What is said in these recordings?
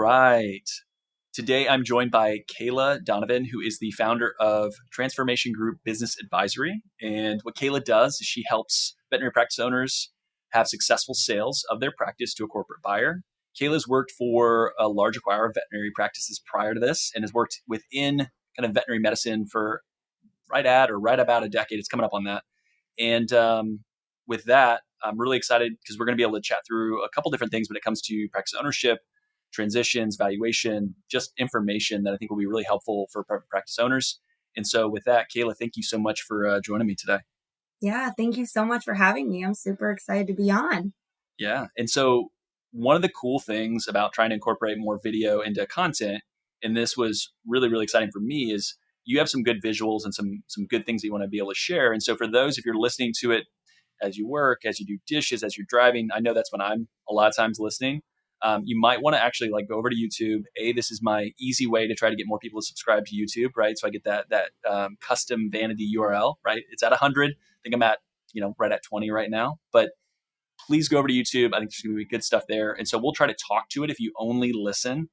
right. Today, I'm joined by Kayla Donovan, who is the founder of Transformation Group Business Advisory. And what Kayla does is she helps veterinary practice owners have successful sales of their practice to a corporate buyer. Kayla's worked for a large acquirer of veterinary practices prior to this and has worked within kind of veterinary medicine for right about a decade. It's coming up on that. And with that, I'm really excited because we're going to be able to chat through a couple different things when it comes to practice ownership, transitions, valuation, just information that I think will be really helpful for practice owners. And so with that, Kayla, thank you so much for joining me today. Yeah, thank you so much for having me. I'm super excited to be on. Yeah. And so one of the cool things about trying to incorporate more video into content, and this was really, really exciting for me, is you have some good visuals and some good things that you want to be able to share. And so for those, if you're listening to it as you work, as you do dishes, as you're driving, I know that's when I'm a lot of times listening. You might want to actually like go over to YouTube. This is my easy way to try to get more people to subscribe to YouTube, right? So I get that custom vanity URL, right? It's at 100. I think I'm at right at 20 right now, but please go over to YouTube. I think there's going to be good stuff there. And so we'll try to talk to it if you only listen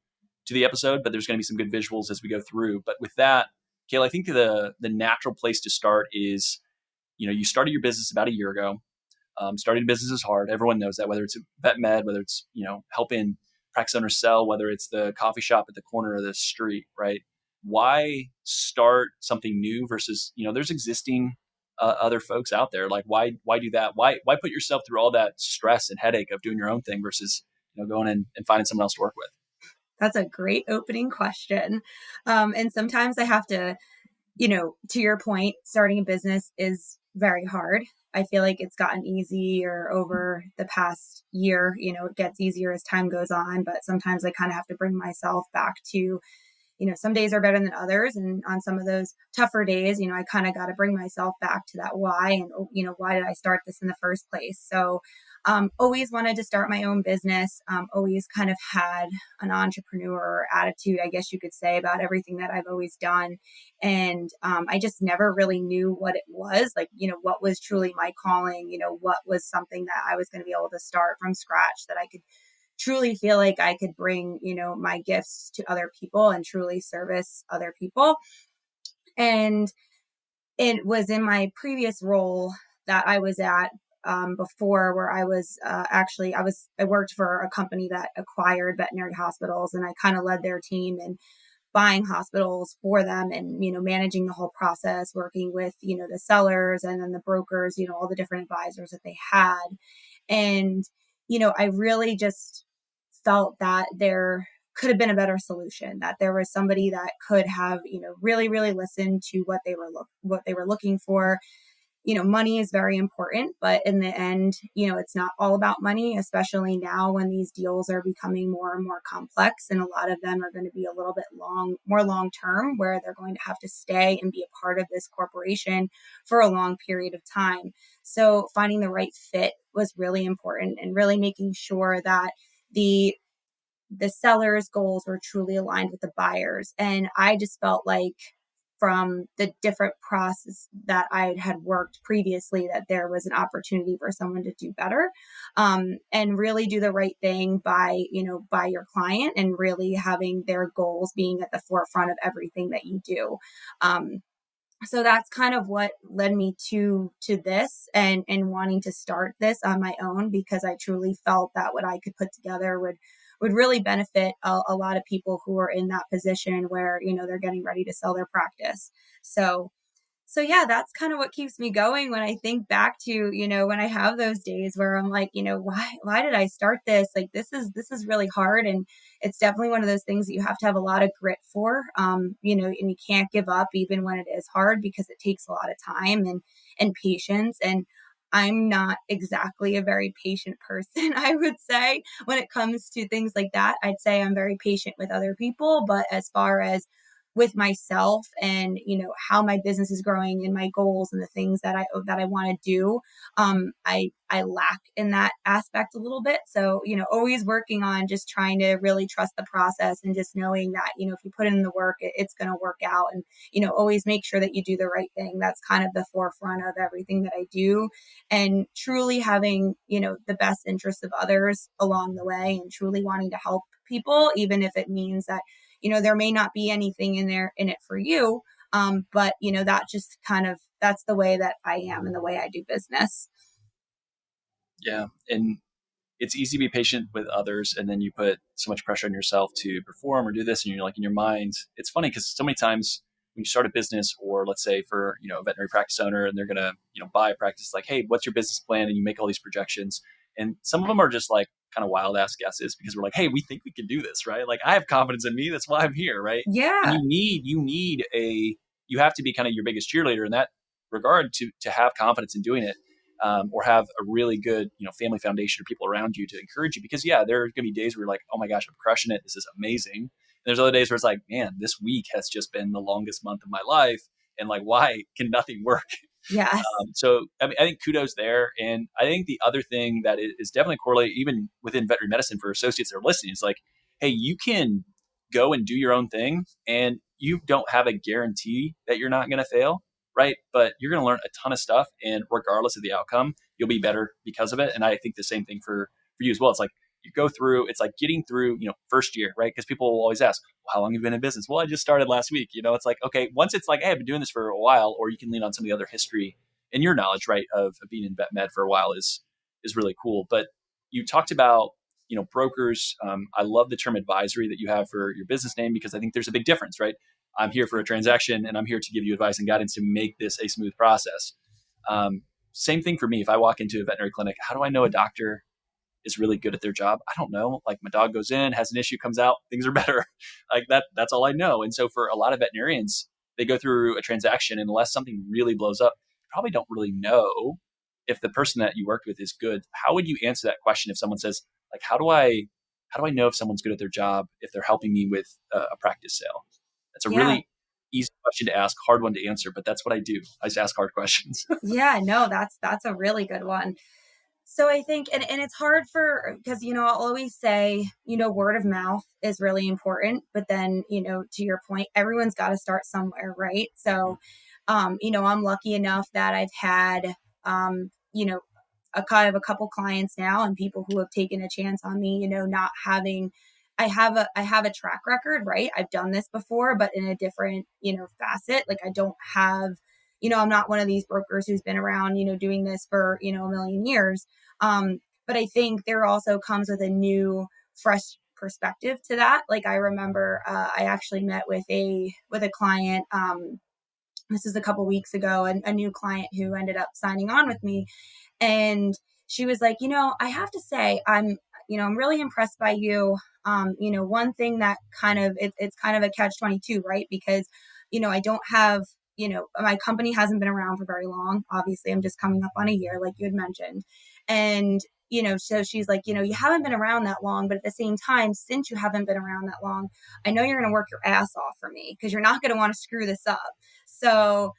to the episode, but there's going to be some good visuals as we go through. But with that, Kayla, I think the natural place to start is, you started your business about a year ago. Starting a business is hard. Everyone knows that, whether it's vet med, whether it's, helping practice owners sell, whether it's the coffee shop at the corner of the street, right? Why start something new versus, there's existing other folks out there. Like, why do that? Why put yourself through all that stress and headache of doing your own thing versus, going in and finding someone else to work with? That's a great opening question. And sometimes I have to, to your point, starting a business is very hard. I feel like it's gotten easier over the past year. It gets easier as time goes on, but sometimes I kind of have to bring myself back to, some days are better than others. And on some of those tougher days, I kind of got to bring myself back to that why and, why did I start this in the first place? So always wanted to start my own business, always kind of had an entrepreneur attitude, I guess you could say, about everything that I've always done. And I just never really knew what it was, like, what was truly my calling, what was something that I was going to be able to start from scratch that I could truly feel like I could bring, my gifts to other people and truly service other people. And it was in my previous role that I was at before, where I was I worked for a company that acquired veterinary hospitals, and I kind of led their team and buying hospitals for them and, managing the whole process, working with, the sellers and then the brokers, all the different advisors that they had. And, I really just felt that there could have been a better solution, that there was somebody that could have, really, really listened to what they were looking for. Money is very important, but in the end, it's not all about money, especially now when these deals are becoming more and more complex. And a lot of them are going to be a little bit more long term, where they're going to have to stay and be a part of this corporation for a long period of time. So finding the right fit was really important, and really making sure that the seller's goals were truly aligned with the buyers. And I just felt like, from the different process that I had worked previously, that there was an opportunity for someone to do better, and really do the right thing by your client, and really having their goals being at the forefront of everything that you do. So that's kind of what led me to this and wanting to start this on my own, because I truly felt that what I could put together would really benefit a lot of people who are in that position where, they're getting ready to sell their practice. So yeah, that's kind of what keeps me going when I think back to, when I have those days where I'm like, why did I start this? Like, this is really hard. And it's definitely one of those things that you have to have a lot of grit for, and you can't give up even when it is hard, because it takes a lot of time and patience. And I'm not exactly a very patient person, I would say, when it comes to things like that. I'd say I'm very patient with other people, but as far as with myself and, how my business is growing and my goals and the things that I want to do. I lack in that aspect a little bit. So, always working on just trying to really trust the process and just knowing that, if you put in the work, it's going to work out. And, always make sure that you do the right thing. That's kind of the forefront of everything that I do. And truly having, the best interests of others along the way and truly wanting to help people, even if it means that, there may not be anything in it for you. But that just that's the way that I am and the way I do business. Yeah. And it's easy to be patient with others, and then you put so much pressure on yourself to perform or do this, and you're like in your mind. It's funny because so many times when you start a business, or let's say for a veterinary practice owner, and they're gonna buy a practice, like, hey, what's your business plan? And you make all these projections, and some of them are just like kind of wild ass guesses because we're like, hey, we think we can do this, right? Like, I have confidence in me, that's why I'm here, right? And Yeah. you have to be kind of your biggest cheerleader in that regard to have confidence in doing it, or have a really good, family foundation or people around you to encourage you. Because yeah, there are going to be days where you're like, oh my gosh, I'm crushing it. This is amazing. And there's other days where it's like, man, this week has just been the longest month of my life. And like, why can nothing work? Yes. So I mean, I think kudos there. And I think the other thing that is definitely correlated, even within veterinary medicine, for associates that are listening, is like, hey, you can go and do your own thing, and you don't have a guarantee that you're not going to fail, right? But you're going to learn a ton of stuff, and regardless of the outcome, you'll be better because of it. And I think the same thing for you as well. It's like you go through, it's like getting through, first year, right? Because people will always ask, well, how long have you been in business? Well, I just started last week. It's like, okay, once it's like, hey, I've been doing this for a while, or you can lean on some of the other history and your knowledge, right, of being in vet med for a while is really cool. But you talked about, brokers. I love the term advisory that you have for your business name, because I think there's a big difference, right? I'm here for a transaction, and I'm here to give you advice and guidance to make this a smooth process. Um, Same thing for me. If I walk into a veterinary clinic, how do I know a doctor is really good at their job? I don't know. Like, my dog goes in, has an issue, comes out, things are better. Like that's all I know. And so for a lot of veterinarians, they go through a transaction, and unless something really blows up, you probably don't really know if the person that you worked with is good. How would you answer that question if someone says, like, how do I know if someone's good at their job if they're helping me with a practice sale? That's a Yeah. really easy question to ask, hard one to answer, but that's what I do. I just ask hard questions. Yeah. No, that's a really good one. So I think, and it's hard because, I'll always say, word of mouth is really important, but then, to your point, everyone's got to start somewhere, right? So, I'm lucky enough that I've had, a kind of a couple clients now and people who have taken a chance on me, not having, I have a track record, right? I've done this before, but in a different, facet. Like, I don't have, I'm not one of these brokers who's been around, doing this for, a million years. But I think there also comes with a new, fresh perspective to that. Like, I remember, I actually met with a client, this is a couple weeks ago, and a new client who ended up signing on with me. And she was like, I have to say, I'm really impressed by you. One thing that it's kind of a catch 22, right? Because, I don't have, my company hasn't been around for very long. Obviously, I'm just coming up on a year, like you had mentioned. And, so she's like, you haven't been around that long, but at the same time, since you haven't been around that long, I know you're going to work your ass off for me because you're not going to want to screw this up. So,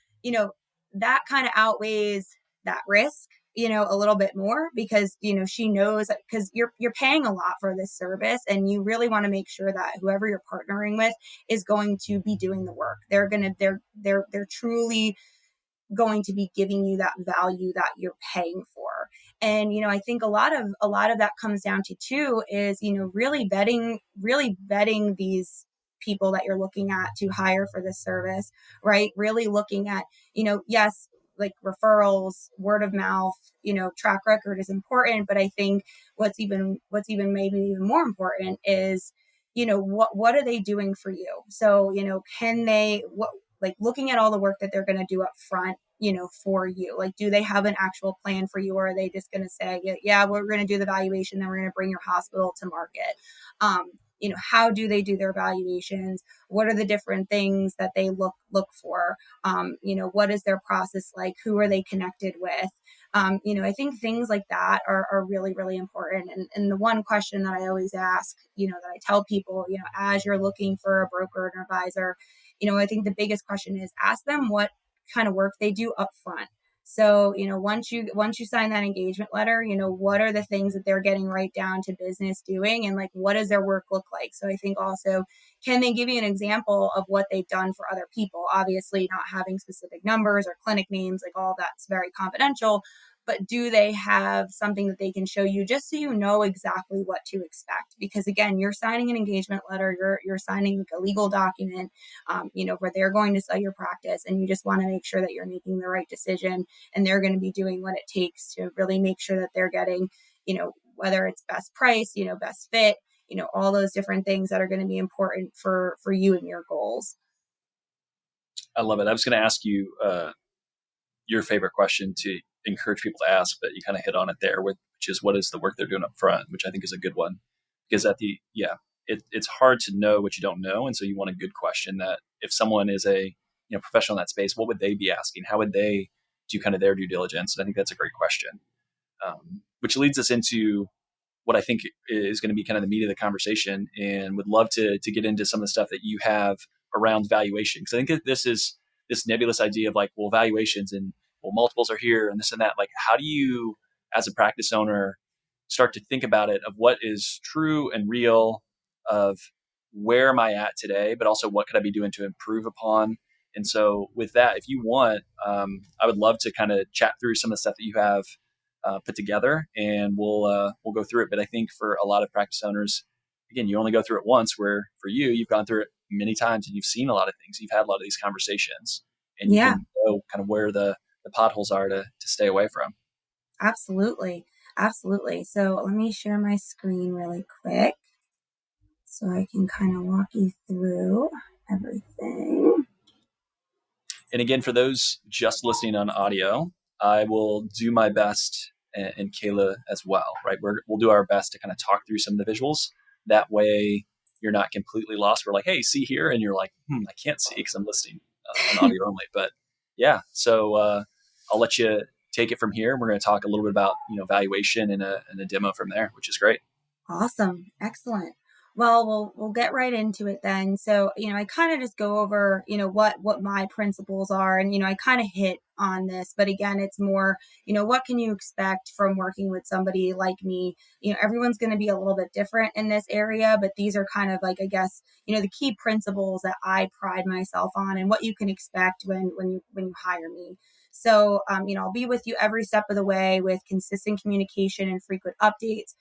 that kind of outweighs that risk, a little bit more, because, she knows, because you're paying a lot for this service, and you really want to make sure that whoever you're partnering with is going to be doing the work. They're truly going to be giving you that value that you're paying for. And, I think a lot of that comes down to too is, really vetting these people that you're looking at to hire for this service, right? Really looking at, yes, like referrals, word of mouth, track record is important, but I think what's even maybe even more important is, what are they doing for you? So, can they, what, like, looking at all the work that they're going to do up front, for you. Like, do they have an actual plan for you, or are they just going to say, yeah, we're going to do the valuation, then we're going to bring your hospital to market? How do they do their valuations? What are the different things that they look for? What is their process like? Who are they connected with? I think things like that are really, really important. And the one question that I always ask, that I tell people, as you're looking for a broker or an advisor, I think the biggest question is ask them what kind of work they do up front. So, once you sign that engagement letter, what are the things that they're getting right down to business doing, and like, what does their work look like? So I think also, can they give you an example of what they've done for other people? Obviously, not having specific numbers or clinic names, like all that's very confidential, but do they have something that they can show you just so you know exactly what to expect? Because again, you're signing an engagement letter, you're signing like a legal document, where they're going to sell your practice, and you just want to make sure that you're making the right decision, and they're going to be doing what it takes to really make sure that they're getting, whether it's best price, best fit, all those different things that are going to be important for you and your goals. I love it. I was going to ask you your favorite question to encourage people to ask, but you kind of hit on it there, which is what is the work they're doing up front, which I think is a good one. Because it's hard to know what you don't know, and so you want a good question that if someone is a professional in that space, what would they be asking? How would they do kind of their due diligence? And I think that's a great question, which leads us into what I think is going to be kind of the meat of the conversation, and would love to get into some of the stuff that you have around valuation. Because I think that this is this nebulous idea of like, well, valuations and well, multiples are here and this and that. Like, how do you, as a practice owner, start to think about it of what is true and real, of where am I at today, but also what could I be doing to improve upon? And so with that, if you want, I would love to kind of chat through some of the stuff that you have put together, and we'll go through it. But I think for a lot of practice owners, again, you only go through it once. Where for you, you've gone through it many times, and you've seen a lot of things. You've had a lot of these conversations, and you Yeah, can know kind of where the potholes are to stay away from. absolutely. Absolutely. So let me share my screen really quick so I can kind of walk you through everything. And again, for those just listening on audio, I will do my best, and Kayla as well, right? We'll do our best to kind of talk through some of the visuals. That way, you're not completely lost. We're like, hey, see here. And you're like, I can't see because I'm listening on audio only. But yeah, so I'll let you take it from here. We're going to talk a little bit about, valuation and a demo from there, which is great. Awesome. Excellent. Well, we'll get right into it then. So, I kind of just go over, what my principles are, and I kind of hit on this, but again, it's more, what can you expect from working with somebody like me? Everyone's going to be a little bit different in this area, but these are kind of like, I guess, the key principles that I pride myself on, and what you can expect when you hire me. So, I'll be with you every step of the way with consistent communication and frequent updates.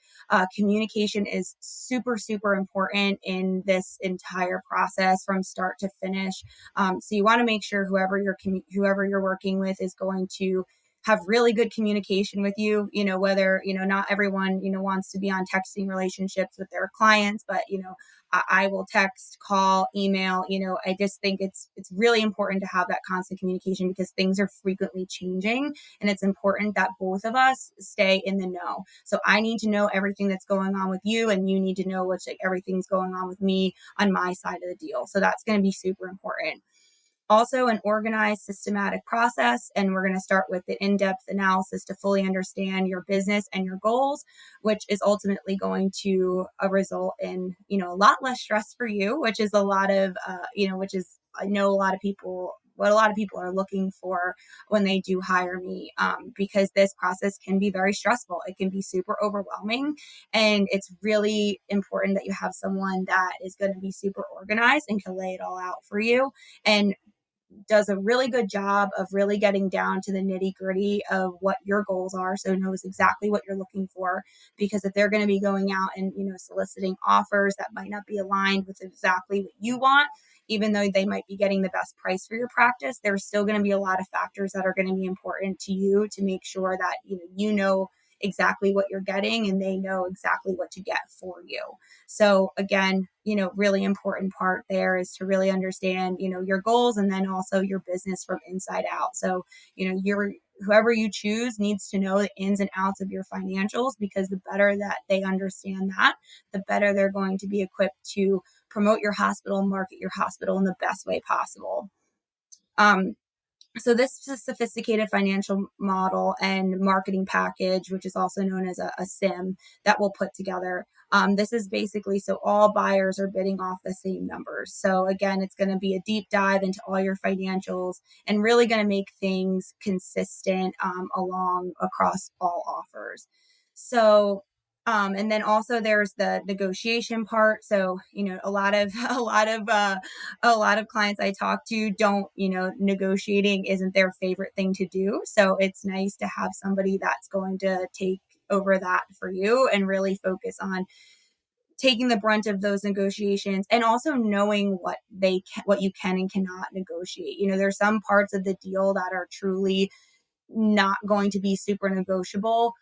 Communication is super, super important in this entire process from start to finish. So you want to make sure whoever you're working with is going to have really good communication with you, whether, not everyone, wants to be on texting relationships with their clients, but, I will text, call, email, I just think it's really important to have that constant communication because things are frequently changing, and it's important that both of us stay in the know. So I need to know everything that's going on with you, and you need to know everything's going on with me on my side of the deal. So that's going to be super important. Also, an organized, systematic process. And we're going to start with the in-depth analysis to fully understand your business and your goals, which is ultimately going to result in, a lot less stress for you, which is a lot of, which is, I know what a lot of people are looking for when they do hire me, because this process can be very stressful. It can be super overwhelming. And it's really important that you have someone that is going to be super organized and can lay it all out for you, and does a really good job of really getting down to the nitty gritty of what your goals are. So knows exactly what you're looking for, because if they're going to be going out and, soliciting offers that might not be aligned with exactly what you want, even though they might be getting the best price for your practice, there's still going to be a lot of factors that are going to be important to you to make sure that, you know exactly what you're getting, and they know exactly what to get for you. So again, really important part there is to really understand, your goals, and then also your business from inside out. So, whoever you choose needs to know the ins and outs of your financials, because the better that they understand that, the better they're going to be equipped to promote your hospital, market your hospital in the best way possible. Um, So this is a sophisticated financial model and marketing package, which is also known as a SIM, that we'll put together. This is basically so all buyers are bidding off the same numbers. So again, it's going to be a deep dive into all your financials and really going to make things consistent along across all offers. So and then also there's the negotiation part. So, a lot of a lot of clients I talk to don't, negotiating isn't their favorite thing to do. So it's nice to have somebody that's going to take over that for you and really focus on taking the brunt of those negotiations, and also knowing what you can and cannot negotiate. There's some parts of the deal that are truly not going to be super negotiable.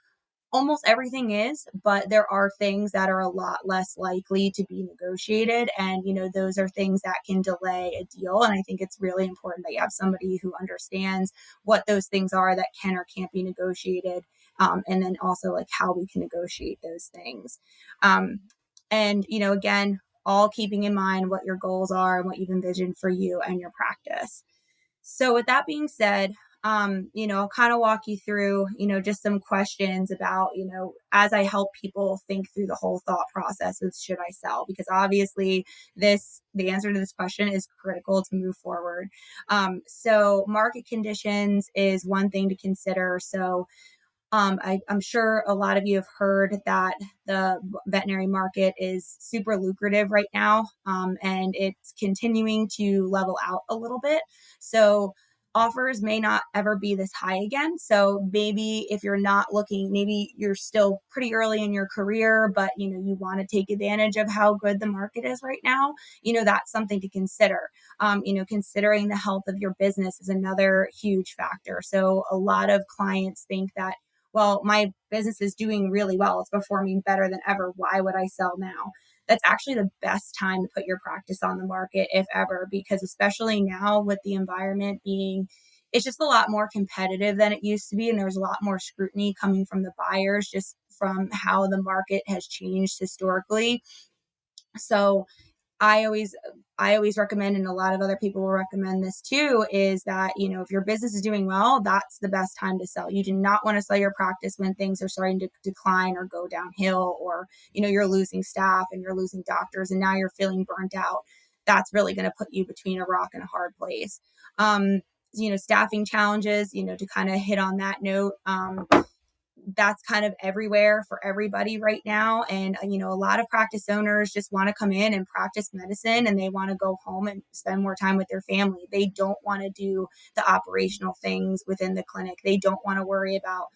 Almost everything is, but there are things that are a lot less likely to be negotiated. And, those are things that can delay a deal. And I think it's really important that you have somebody who understands what those things are that can or can't be negotiated. And then also like how we can negotiate those things. And, again, all keeping in mind what your goals are and what you've envisioned for you and your practice. So with that being said, I'll kind of walk you through, just some questions about, as I help people think through the whole thought process of should I sell? Because obviously the answer to this question is critical to move forward. So market conditions is one thing to consider. So I'm sure a lot of you have heard that the veterinary market is super lucrative right now, and it's continuing to level out a little bit. So offers may not ever be this high again. So maybe if you're not looking, maybe you're still pretty early in your career, but you want to take advantage of how good the market is right now. That's something to consider. Considering the health of your business is another huge factor. So a lot of clients think that, well, my business is doing really well. It's performing better than ever. Why would I sell now? That's actually the best time to put your practice on the market, if ever, because especially now with the environment being, it's just a lot more competitive than it used to be. And there's a lot more scrutiny coming from the buyers just from how the market has changed historically. So I always I always recommend, and a lot of other people will recommend this too, is that, if your business is doing well, that's the best time to sell. You do not want to sell your practice when things are starting to decline or go downhill, or, you're losing staff and you're losing doctors and now you're feeling burnt out. That's really going to put you between a rock and a hard place. Staffing challenges, to kind of hit on that note. That's kind of everywhere for everybody right now. And, a lot of practice owners just want to come in and practice medicine, and they want to go home and spend more time with their family. They don't want to do the operational things within the clinic. They don't want to worry about,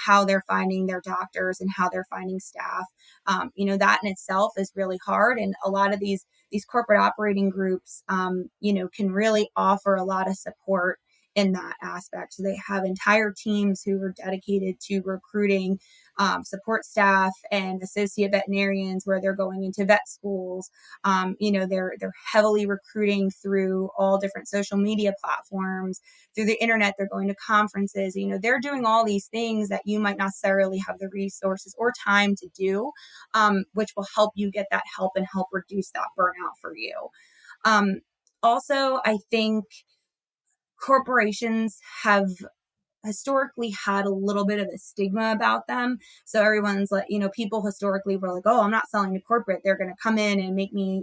how they're finding their doctors and how they're finding staff. That in itself is really hard. And a lot of these corporate operating groups, can really offer a lot of support in that aspect. So they have entire teams who are dedicated to recruiting support staff and associate veterinarians, where they're going into vet schools. They're heavily recruiting through all different social media platforms, through the internet. They're going to conferences. They're doing all these things that you might not necessarily have the resources or time to do, which will help you get that help and help reduce that burnout for you. Also, I think corporations have historically had a little bit of a stigma about them. So everyone's like, people historically were like, oh, I'm not selling to corporate. They're going to come in and make me,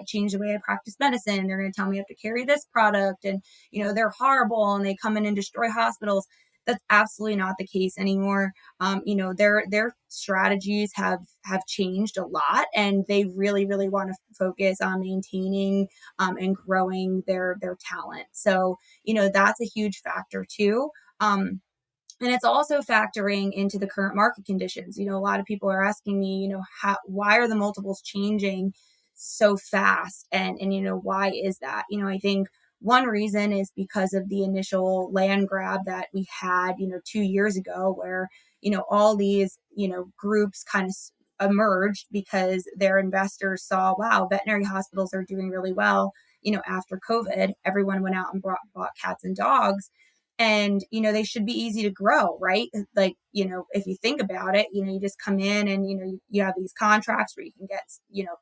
change the way I practice medicine. They're going to tell me I have to carry this product, and, they're horrible, and they come in and destroy hospitals. That's absolutely not the case anymore. Their strategies have changed a lot, and they really, really want to focus on maintaining and growing their talent. So, that's a huge factor too. And it's also factoring into the current market conditions. A lot of people are asking me, why are the multiples changing so fast? And why is that? I think one reason is because of the initial land grab that we had, 2 years ago, where, all these, groups kind of emerged because their investors saw, wow, veterinary hospitals are doing really well. After COVID, everyone went out and bought cats and dogs. And, they should be easy to grow, right? Like, if you think about it, you just come in and, you have these contracts where you can get,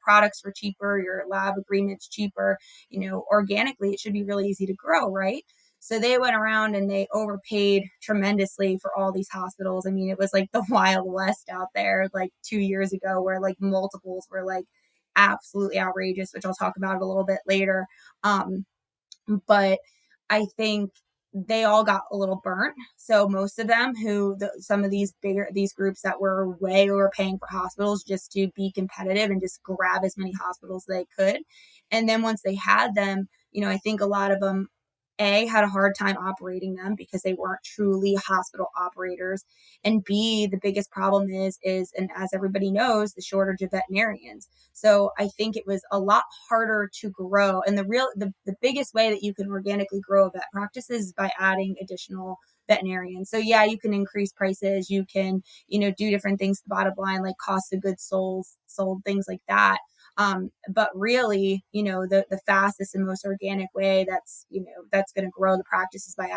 products for cheaper, your lab agreements cheaper, organically, it should be really easy to grow, right? So they went around and they overpaid tremendously for all these hospitals. I mean, it was like the Wild West out there like 2 years ago, where like multiples were like absolutely outrageous, which I'll talk about a little bit later. Um, but I think they all got a little burnt. So most of them some of these groups that were way overpaying for hospitals just to be competitive and just grab as many hospitals as they could. And then once they had them, I think a lot of them had a hard time operating them because they weren't truly hospital operators. And B, the biggest problem and as everybody knows, the shortage of veterinarians. So I think it was a lot harder to grow. And the biggest way that you can organically grow a vet practice is by adding additional veterinarians. So yeah, you can increase prices, you can, do different things to the bottom line, like cost of goods sold, things like that. But really, the fastest and most organic way that's going to grow the practice is by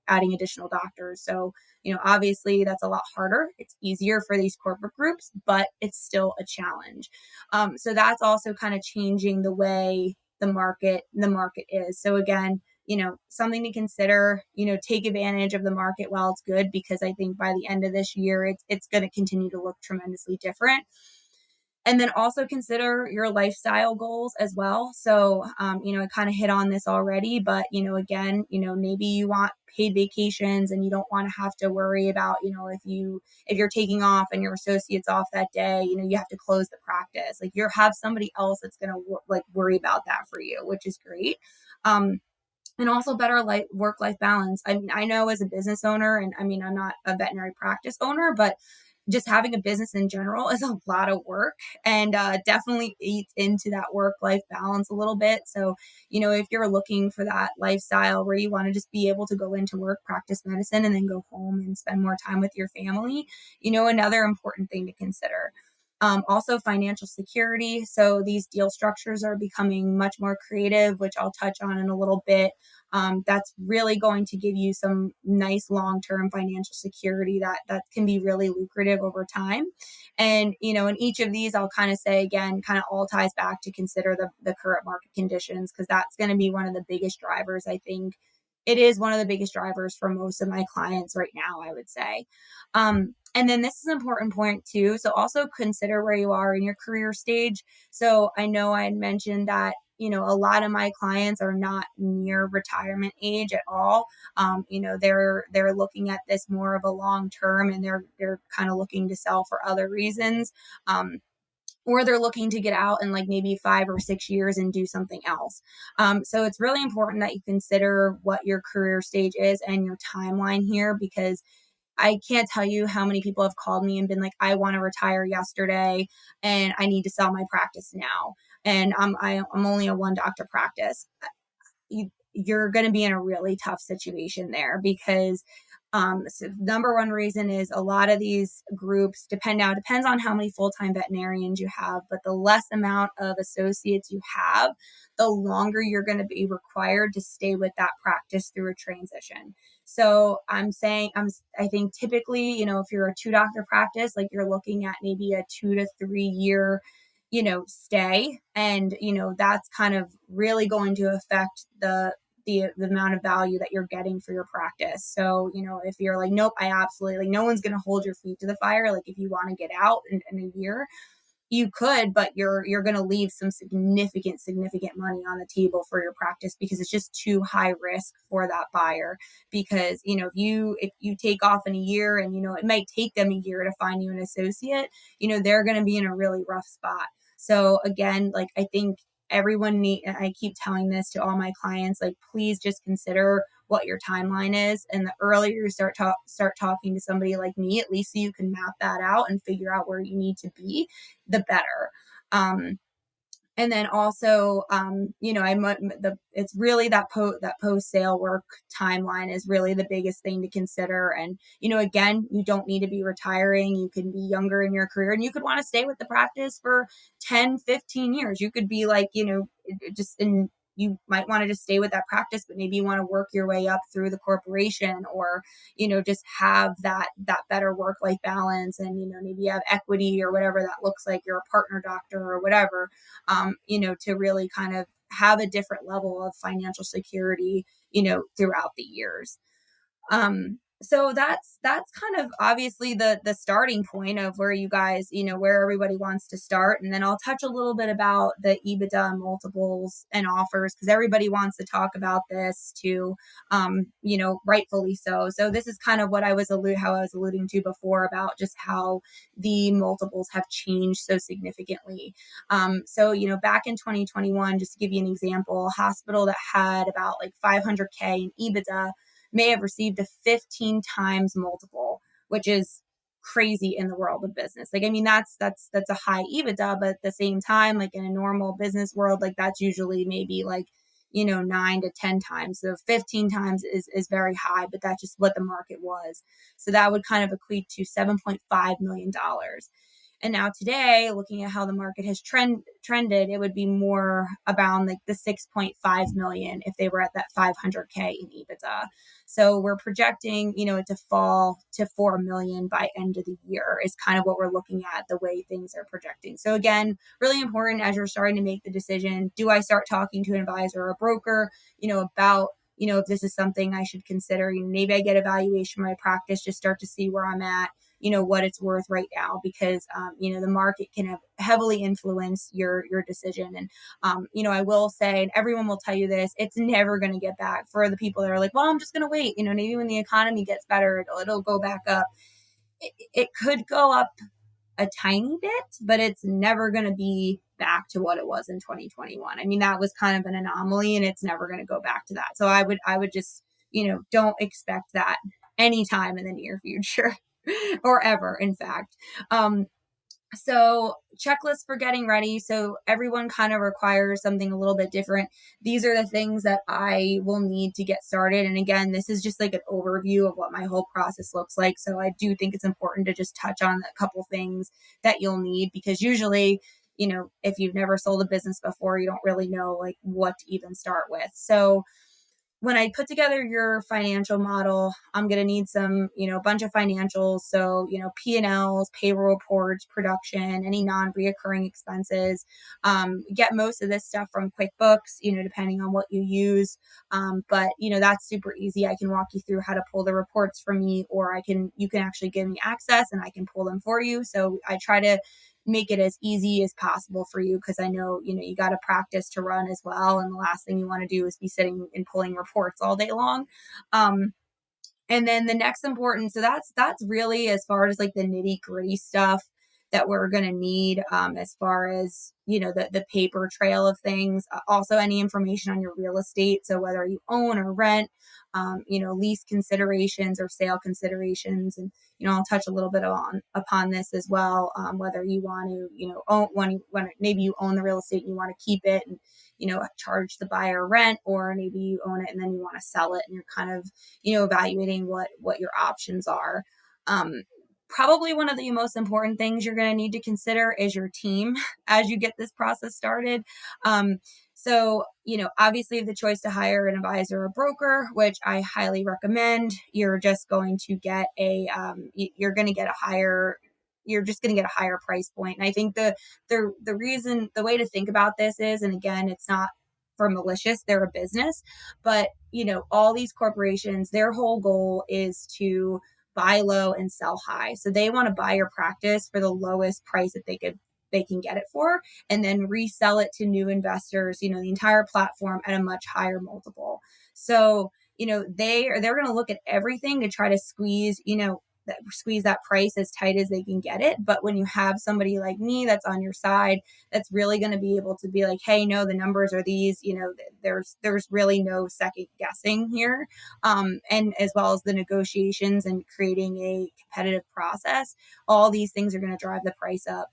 adding additional doctors. So, obviously that's a lot harder. It's easier for these corporate groups, but it's still a challenge. So that's also kind of changing the way the market is. So again, something to consider, take advantage of the market while it's good, because I think by the end of this year, it's going to continue to look tremendously different. And then also consider your lifestyle goals as well. So, I kind of hit on this already, but, again, maybe you want paid vacations and you don't want to have to worry about, if you're taking off and your associate's off that day, you have to close the practice. Like you have somebody else that's going to worry about that for you, which is great. And also better work-life balance. I mean, I know as a business owner, and I mean, I'm not a veterinary practice owner, but just having a business in general is a lot of work, and definitely eats into that work-life balance a little bit. So, if you're looking for that lifestyle where you want to just be able to go into work, practice medicine, and then go home and spend more time with your family, another important thing to consider. Also financial security. So these deal structures are becoming much more creative, which I'll touch on in a little bit. That's really going to give you some nice long-term financial security that can be really lucrative over time. And, in each of these, I'll kind of say again, kind of all ties back to consider the current market conditions, because that's going to be one of the biggest drivers. I think it is one of the biggest drivers for most of my clients right now, I would say. And then this is an important point too. So also consider where you are in your career stage. So I know I had mentioned that, a lot of my clients are not near retirement age at all. They're looking at this more of a long term, and they're kind of looking to sell for other reasons. Or they're looking to get out in like maybe 5 or 6 years and do something else. So it's really important that you consider what your career stage is and your timeline here, because I can't tell you how many people have called me and been like, I want to retire yesterday and I need to sell my practice now. And I'm only a one doctor practice. You're going to be in a really tough situation there, because so number one reason is a lot of these groups depends on how many full-time veterinarians you have, but the less amount of associates you have, the longer you're going to be required to stay with that practice through a transition. So I think typically, if you're a 2 doctor practice, like you're looking at maybe a 2 to 3 year stay. And, that's kind of really going to affect the amount of value that you're getting for your practice. So, if you're like, nope, I absolutely, like, no one's going to hold your feet to the fire. Like if you want to get out in a year, you could, but you're going to leave some significant money on the table for your practice, because it's just too high risk for that buyer. Because, if you take off in a year and, it might take them a year to find you an associate, they're going to be in a really rough spot. So again, like I think I keep telling this to all my clients, like, please just consider what your timeline is. And the earlier you start talking to somebody like me, at least so you can map that out and figure out where you need to be, the better. And then also, it's really that post sale work timeline is really the biggest thing to consider. And, again, you don't need to be retiring. You can be younger in your career, and you could want to stay with the practice for 10, 15 years. You could be like, you might want to just stay with that practice, but maybe you want to work your way up through the corporation, or, just have that better work-life balance. And, maybe you have equity or whatever that looks like. You're a partner doctor or whatever, to really kind of have a different level of financial security, throughout the years. So that's kind of obviously the starting point of where you guys, where everybody wants to start. And then I'll touch a little bit about the EBITDA and multiples and offers, because everybody wants to talk about this too, rightfully so. So this is kind of what how I was alluding to before about just how the multiples have changed so significantly. So, back in 2021, just to give you an example, a hospital that had about like 500K in EBITDA may have received a 15 times multiple, which is crazy in the world of business. Like, I mean, that's a high EBITDA, but at the same time, like in a normal business world, like that's usually maybe like, 9 to 10 times. So 15 times is very high, but that's just what the market was. So that would kind of equate to $7.5 million. And now today, looking at how the market has trended, it would be more around like the 6.5 million if they were at that 500K in EBITDA. So we're projecting, it to fall to 4 million by end of the year is kind of what we're looking at, the way things are projecting. So again, really important as you're starting to make the decision, do I start talking to an advisor or a broker, about, if this is something I should consider? Maybe I get a valuation of my practice, just start to see where I'm at, what it's worth right now, because, the market can have heavily influence your decision. And, I will say, and everyone will tell you this, it's never going to get back. For the people that are like, well, I'm just going to wait, maybe when the economy gets better, it'll go back up. It could go up a tiny bit, but it's never going to be back to what it was in 2021. I mean, that was kind of an anomaly, and it's never going to go back to that. So I would just, don't expect that anytime in the near future or ever, in fact. So checklist for getting ready. So everyone kind of requires something a little bit different. These are the things that I will need to get started. And again, this is just like an overview of what my whole process looks like. So I do think it's important to just touch on a couple things that you'll need, because usually, if you've never sold a business before, you don't really know like what to even start with. So when I put together your financial model, I'm going to need some, a bunch of financials. So, P&Ls, payroll reports, production, any non-reoccurring expenses. Get most of this stuff from QuickBooks, depending on what you use. But, that's super easy. I can walk you through how to pull the reports from me, or you can actually give me access and I can pull them for you. So I try to make it as easy as possible for you, because I know, you got to practice to run as well. And the last thing you want to do is be sitting and pulling reports all day long. And then the next important, so that's really as far as like the nitty gritty stuff that we're going to need, as far as, the paper trail of things. Also any information on your real estate. So whether you own or rent, lease considerations or sale considerations. And, I'll touch a little bit upon this as well. Whether you want to, own when maybe you own the real estate and you want to keep it and, charge the buyer rent, or maybe you own it and then you want to sell it and you're kind of, evaluating what your options are. Probably one of the most important things you're going to need to consider is your team as you get this process started. So, obviously the choice to hire an advisor or broker, which I highly recommend. You're just going to get you're going to get a higher price point. And I think the way to think about this is, and again, it's not for malicious, they're a business, but all these corporations, their whole goal is to buy low and sell high. So they want to buy your practice for the lowest price that they can get it for, and then resell it to new investors, the entire platform at a much higher multiple. So, they're going to look at everything to try to squeeze that price as tight as they can get it. But when you have somebody like me that's on your side, that's really going to be able to be like, hey, no, the numbers are these, there's really no second guessing here. And as well as the negotiations and creating a competitive process, all these things are going to drive the price up.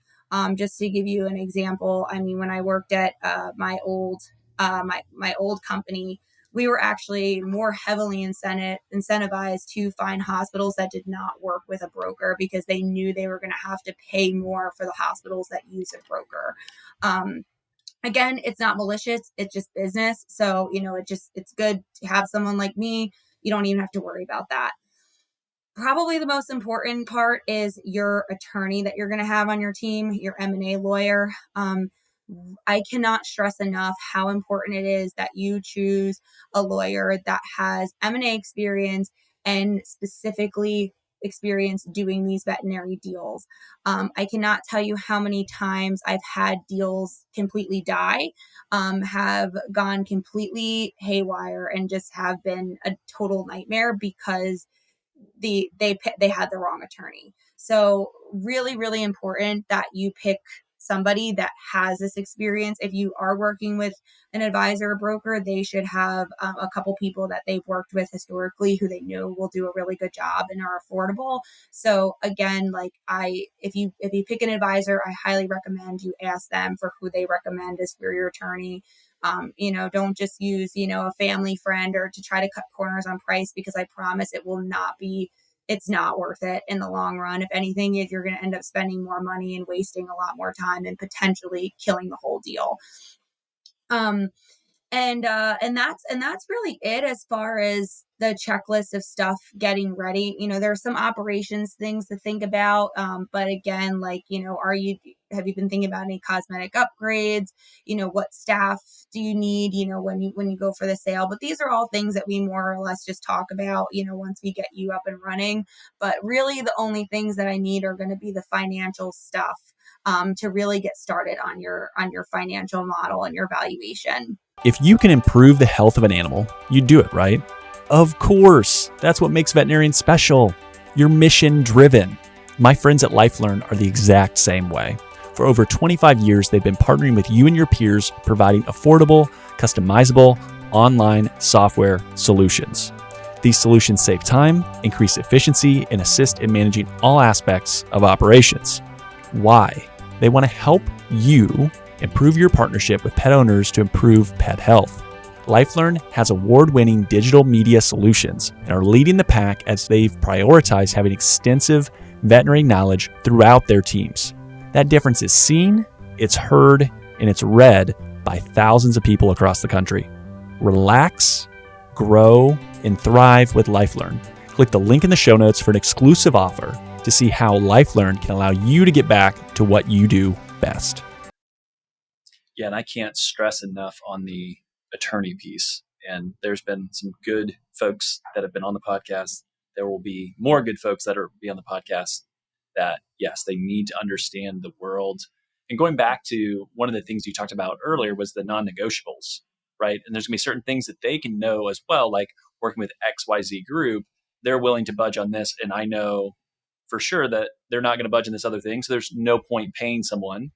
Just to give you an example, I mean, when I worked at my old company, we were actually more heavily incentivized to find hospitals that did not work with a broker, because they knew they were going to have to pay more for the hospitals that use a broker. Again, it's not malicious, it's just business. So, it's good to have someone like me. You don't even have to worry about that. Probably the most important part is your attorney that you're going to have on your team, your M&A lawyer. I cannot stress enough how important it is that you choose a lawyer that has M&A experience and specifically experience doing these veterinary deals. I cannot tell you how many times I've had deals completely die, have gone completely haywire, and just have been a total nightmare because they had the wrong attorney. So really, really important that you pick somebody that has this experience. If you are working with an advisor or broker, they should have a couple people that they've worked with historically who they know will do a really good job and are affordable. So again, like if you pick an advisor, I highly recommend you ask them for who they recommend as for your attorney. Don't just use, a family friend or to try to cut corners on price, because I promise it's not worth it in the long run. If anything, you're going to end up spending more money and wasting a lot more time and potentially killing the whole deal. Um, and that's really it as far as the checklist of stuff getting ready. There's some operations things to think about, but again, like, have you been thinking about any cosmetic upgrades? What staff do you need, when you go for the sale? But these are all things that we more or less just talk about, once we get you up and running. But really the only things that I need are going to be the financial stuff, to really get started on your financial model and your valuation. If you can improve the health of an animal, you do it, right? Of course. That's what makes veterinarians special. You're mission driven. My friends at LifeLearn are the exact same way. For over 25 years, they've been partnering with you and your peers, providing affordable, customizable, online software solutions. These solutions save time, increase efficiency, and assist in managing all aspects of operations. Why? They want to help you improve your partnership with pet owners to improve pet health. LifeLearn has award-winning digital media solutions and are leading the pack as they've prioritized having extensive veterinary knowledge throughout their teams. That difference is seen, it's heard, and it's read by thousands of people across the country. Relax, grow, and thrive with LifeLearn. Click the link in the show notes for an exclusive offer to see how LifeLearn can allow you to get back to what you do best. Yeah, and I can't stress enough on the attorney piece. And there's been some good folks that have been on the podcast. There will be more good folks that will be on the podcast that, yes, they need to understand the world. And going back to one of the things you talked about earlier was the non-negotiables, right? And there's going to be certain things that they can know as well, like working with XYZ group, they're willing to budge on this. And I know for sure that they're not going to budge on this other thing. So there's no point paying someone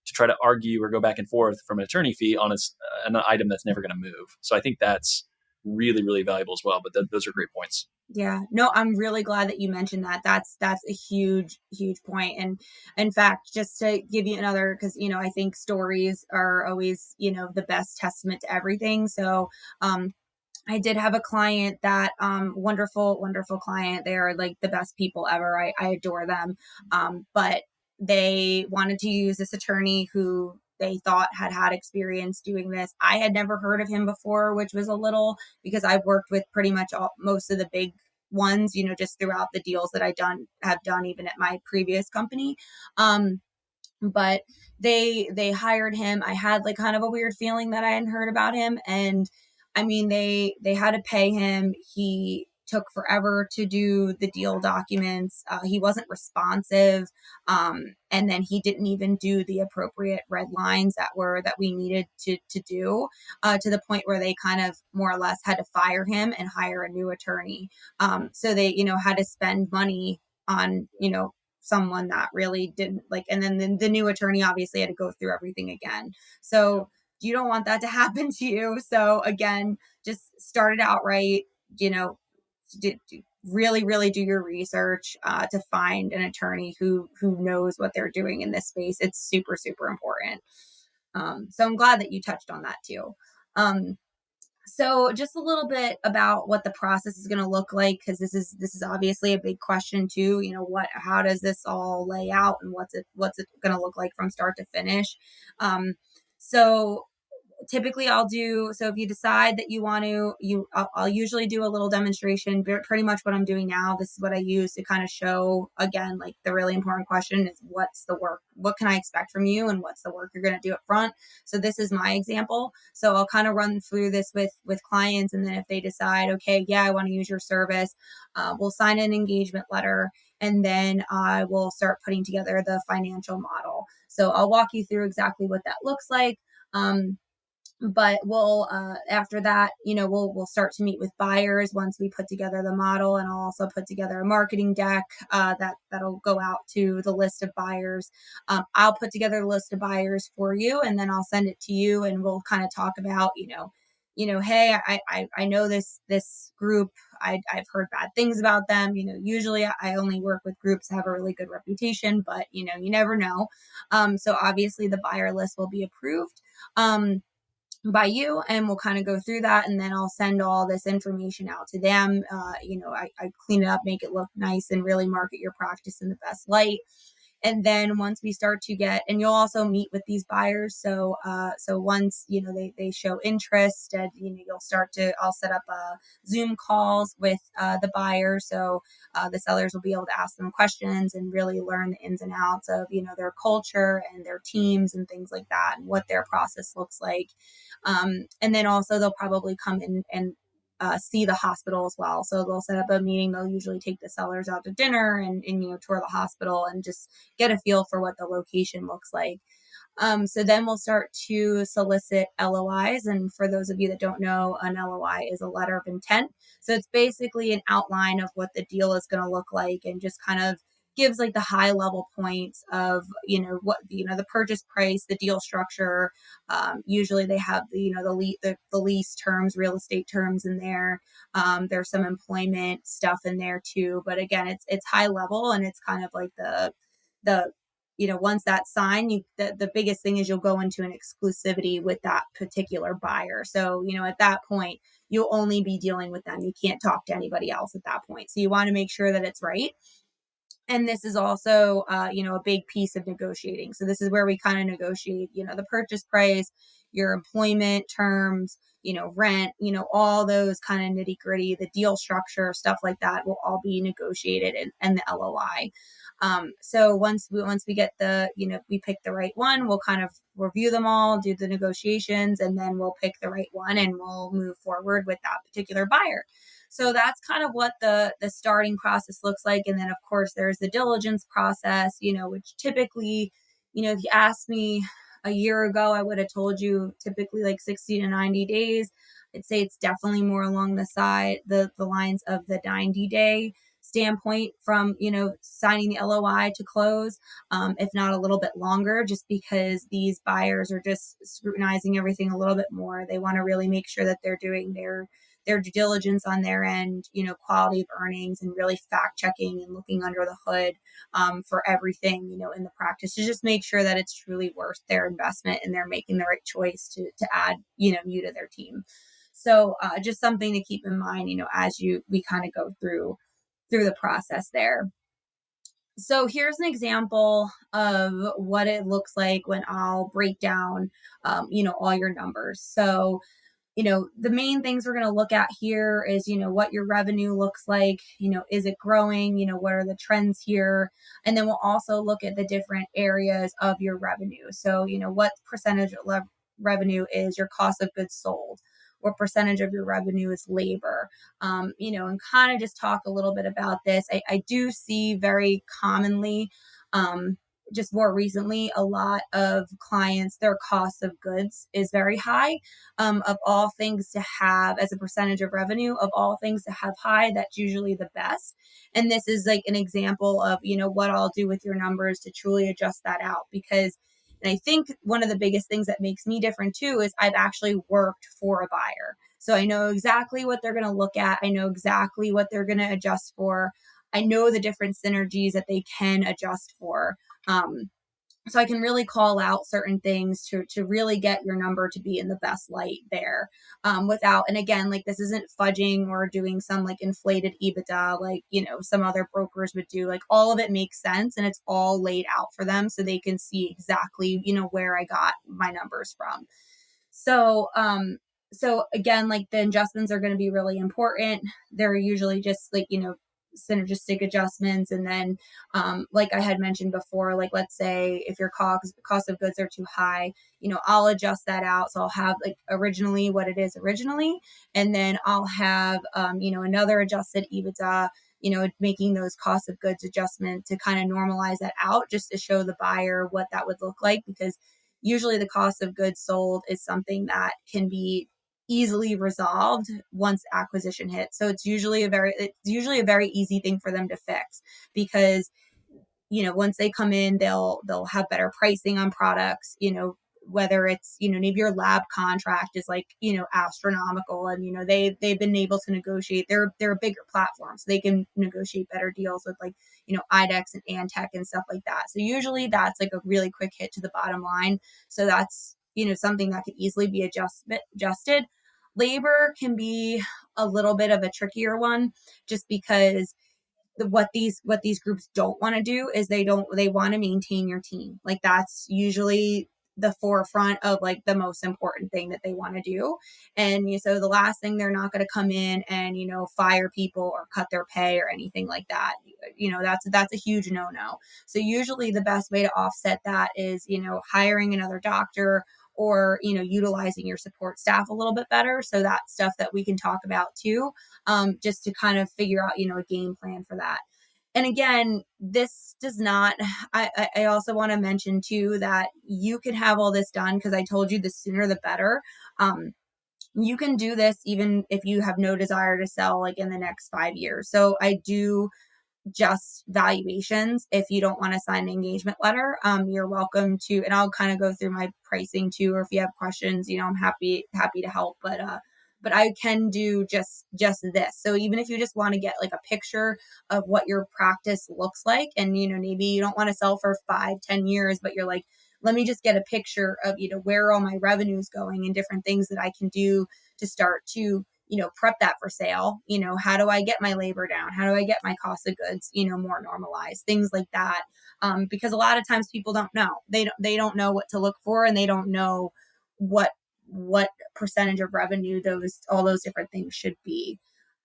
to try to argue or go back and forth from an attorney fee on an item that's never going to move. So I think that's really, really valuable as well. But those are great points. Yeah, no, I'm really glad that you mentioned that. That's a huge, huge point. And in fact, just to give you another, because, I think stories are always, the best testament to everything. So, I did have a client that, wonderful, wonderful client. They are like the best people ever. I adore them. But they wanted to use this attorney who they thought had experience doing this. I had never heard of him before, which was a little, because I've worked with pretty much most of the big ones, just throughout the deals that have done even at my previous company. But they hired him. I had like kind of a weird feeling that I hadn't heard about him. And I mean, they had to pay him. He took forever to do the deal documents. He wasn't responsive. And then he didn't even do the appropriate red lines that we needed to do, to the point where they kind of more or less had to fire him and hire a new attorney. So they, had to spend money on, someone that really didn't like, and then the new attorney obviously had to go through everything again. So you don't want that to happen to you. So again, just start it out right, really, really do your research, to find an attorney who knows what they're doing in this space. It's super, super important. So I'm glad that you touched on that too. So just a little bit about what the process is going to look like, because this is obviously a big question too. How does this all lay out, and what's it going to look like from start to finish? So typically I'll do, so if you decide that you want to, I'll usually do a little demonstration, pretty much what I'm doing now. This is what I use to kind of show, again, like the really important question is what's the work? What can I expect from you? And what's the work you're going to do up front? So this is my example. So I'll kind of run through this with clients. And then if they decide, okay, yeah, I want to use your service, we'll sign an engagement letter. And then I will start putting together the financial model. So I'll walk you through exactly what that looks like. But we'll after that, we'll start to meet with buyers once we put together the model, and I'll also put together a marketing deck that'll go out to the list of buyers. I'll put together the list of buyers for you, and then I'll send it to you, and we'll kind of talk about, hey, I know this group. I've heard bad things about them. Usually I only work with groups that have a really good reputation, but you never know. So obviously the buyer list will be approved by you, and we'll kind of go through that, and then I'll send all this information out to them. I clean it up, make it look nice, and really market your practice in the best light. And then once we start to get, and you'll also meet with these buyers. So once, they show interest, and, I'll set up Zoom calls with the buyer. So the sellers will be able to ask them questions and really learn the ins and outs of, their culture and their teams and things like that, and what their process looks like. And then also they'll probably come in and see the hospital as well. So they'll set up a meeting. They'll usually take the sellers out to dinner and tour the hospital and just get a feel for what the location looks like. So then we'll start to solicit LOIs. And for those of you that don't know, an LOI is a letter of intent. So it's basically an outline of what the deal is going to look like, and just kind of gives like the high level points of, what, the purchase price, the deal structure. Usually they have the lease terms, real estate terms in there. There's some employment stuff in there too. But again, it's high level, and it's kind of like the once that's signed, the biggest thing is you'll go into an exclusivity with that particular buyer. So, at that point, you'll only be dealing with them. You can't talk to anybody else at that point. So you want to make sure that it's right. And this is also, a big piece of negotiating. So this is where we kind of negotiate, the purchase price, your employment terms, rent, all those kind of nitty gritty, the deal structure, stuff like that will all be negotiated and the LOI. So once we get we pick the right one, we'll kind of review them all, do the negotiations, and then we'll pick the right one, and we'll move forward with that particular buyer. So that's kind of what the starting process looks like. And then of course there's the diligence process, which typically, if you asked me a year ago, I would have told you typically like 60 to 90 days. I'd say it's definitely more along the lines of the 90-day standpoint from, signing the LOI to close, if not a little bit longer, just because these buyers are just scrutinizing everything a little bit more. They want to really make sure that they're doing their due diligence on their end, quality of earnings, and really fact checking and looking under the hood for everything, in the practice, to just make sure that it's truly worth their investment and they're making the right choice to add, you to their team. So just something to keep in mind, as we kind of go through the process there. So here's an example of what it looks like when I'll break down, all your numbers. So the main things we're going to look at here is, what your revenue looks like, is it growing, what are the trends here? And then we'll also look at the different areas of your revenue. So, what percentage of revenue is your cost of goods sold? What percentage of your revenue is labor? And kind of just talk a little bit about this. I do see very commonly, just more recently, a lot of clients, their cost of goods is very high. Of all things to have as a percentage of revenue, of all things to have high, that's usually the best. And this is like an example of, what I'll do with your numbers to truly adjust that out. And I think one of the biggest things that makes me different too is I've actually worked for a buyer. So I know exactly what they're going to look at. I know exactly what they're going to adjust for. I know the different synergies that they can adjust for. So I can really call out certain things to really get your number to be in the best light there, and again, like, this isn't fudging or doing some like inflated EBITDA, like, some other brokers would do. Like, all of it makes sense, and it's all laid out for them so they can see exactly, where I got my numbers from. So again, like the adjustments are going to be really important. They're usually just like, synergistic adjustments. And then, like I had mentioned before, like let's say if your cost of goods are too high, I'll adjust that out. So I'll have like originally what it is originally, and then I'll have, another adjusted EBITDA, making those cost of goods adjustment to kind of normalize that out, just to show the buyer what that would look like. Because usually the cost of goods sold is something that can be easily resolved once acquisition hits. So it's usually a very easy thing for them to fix, because once they come in, they'll have better pricing on products, whether it's, maybe your lab contract is like, astronomical, and, they've been able to negotiate. They're a bigger platform, so they can negotiate better deals with like, IDEX and Antech and stuff like that. So usually that's like a really quick hit to the bottom line. So that's, something that could easily be adjusted. Labor can be a little bit of a trickier one, just because what these groups don't want to do is they want to maintain your team. Like that's usually the forefront of like the most important thing that they want to do. And so the last thing, they're not going to come in and fire people or cut their pay or anything like that. That's a huge no. So usually the best way to offset that is hiring another doctor, or utilizing your support staff a little bit better. So that's stuff that we can talk about too, just to kind of figure out a game plan for that. And again, this does not, I also want to mention too that you could have all this done, because I told you the sooner the better. You can do this even if you have no desire to sell like in the next 5 years. So I do just valuations. If you don't want to sign an engagement letter, you're welcome to, and I'll kind of go through my pricing too, or if you have questions, I'm happy to help. But I can do just this. So even if you just want to get like a picture of what your practice looks like, and maybe you don't want to sell for 5-10 years, but you're like, let me just get a picture of where all my revenue is going and different things that I can do to start to prep that for sale. How do I get my labor down? How do I get my cost of goods, more normalized? Things like that. Because a lot of times people don't know. They don't know what to look for, and they don't know what percentage of revenue all those different things should be.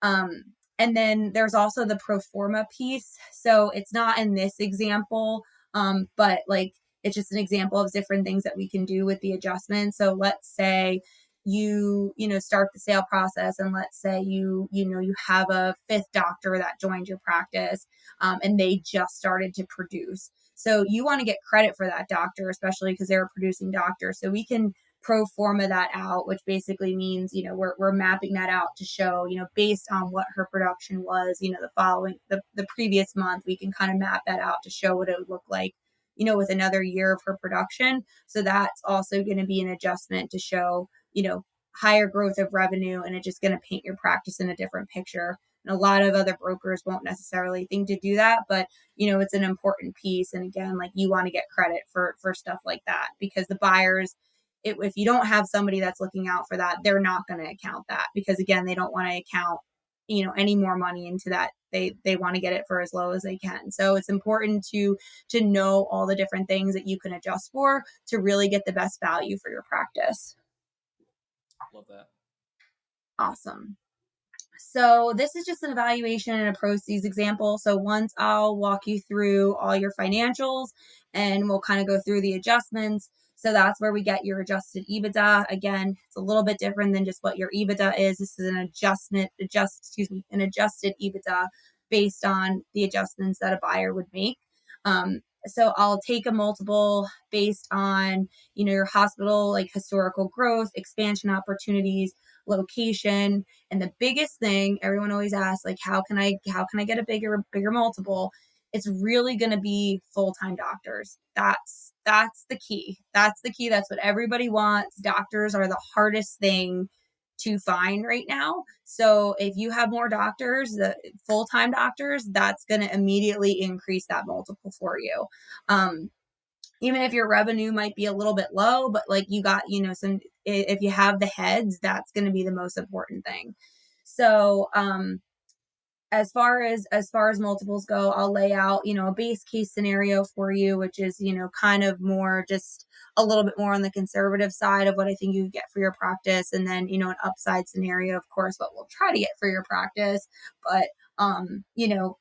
And then there's also the pro forma piece. So it's not in this example, but like it's just an example of different things that we can do with the adjustment. So let's say you start the sale process, and let's say you have a fifth doctor that joined your practice, and they just started to produce. So you want to get credit for that doctor, especially because they're a producing doctor. So we can pro forma that out, which basically means we're mapping that out to show based on what her production was the previous month. We can kind of map that out to show what it would look like with another year of her production. So that's also going to be an adjustment to show higher growth of revenue, and it's just going to paint your practice in a different picture. And a lot of other brokers won't necessarily think to do that, but it's an important piece. And again, like you want to get credit for stuff like that, because the buyers, if you don't have somebody that's looking out for that, they're not going to account that, because again, they don't want to account any more money into that. They want to get it for as low as they can. So it's important to know all the different things that you can adjust for to really get the best value for your practice. Love that. Awesome. So this is just an evaluation and a proceeds example. So once I'll walk you through all your financials, and we'll kind of go through the adjustments. So that's where we get your adjusted EBITDA. Again, it's a little bit different than just what your EBITDA is. This is an an adjusted EBITDA based on the adjustments that a buyer would make. So I'll take a multiple based on, your hospital, like historical growth, expansion opportunities, location. And the biggest thing everyone always asks, like, how can I get a bigger multiple? It's really going to be full-time doctors. That's the key. That's the key. That's what everybody wants. Doctors are the hardest thing to find right now. So if you have more doctors, the full-time doctors, that's going to immediately increase that multiple for you. Even if your revenue might be a little bit low, but like you got, if you have the heads, that's going to be the most important thing. So, as far as multiples go, I'll lay out, a base case scenario for you, which is, kind of more just a little bit more on the conservative side of what I think you get for your practice. And then, an upside scenario, of course, what we'll try to get for your practice. But,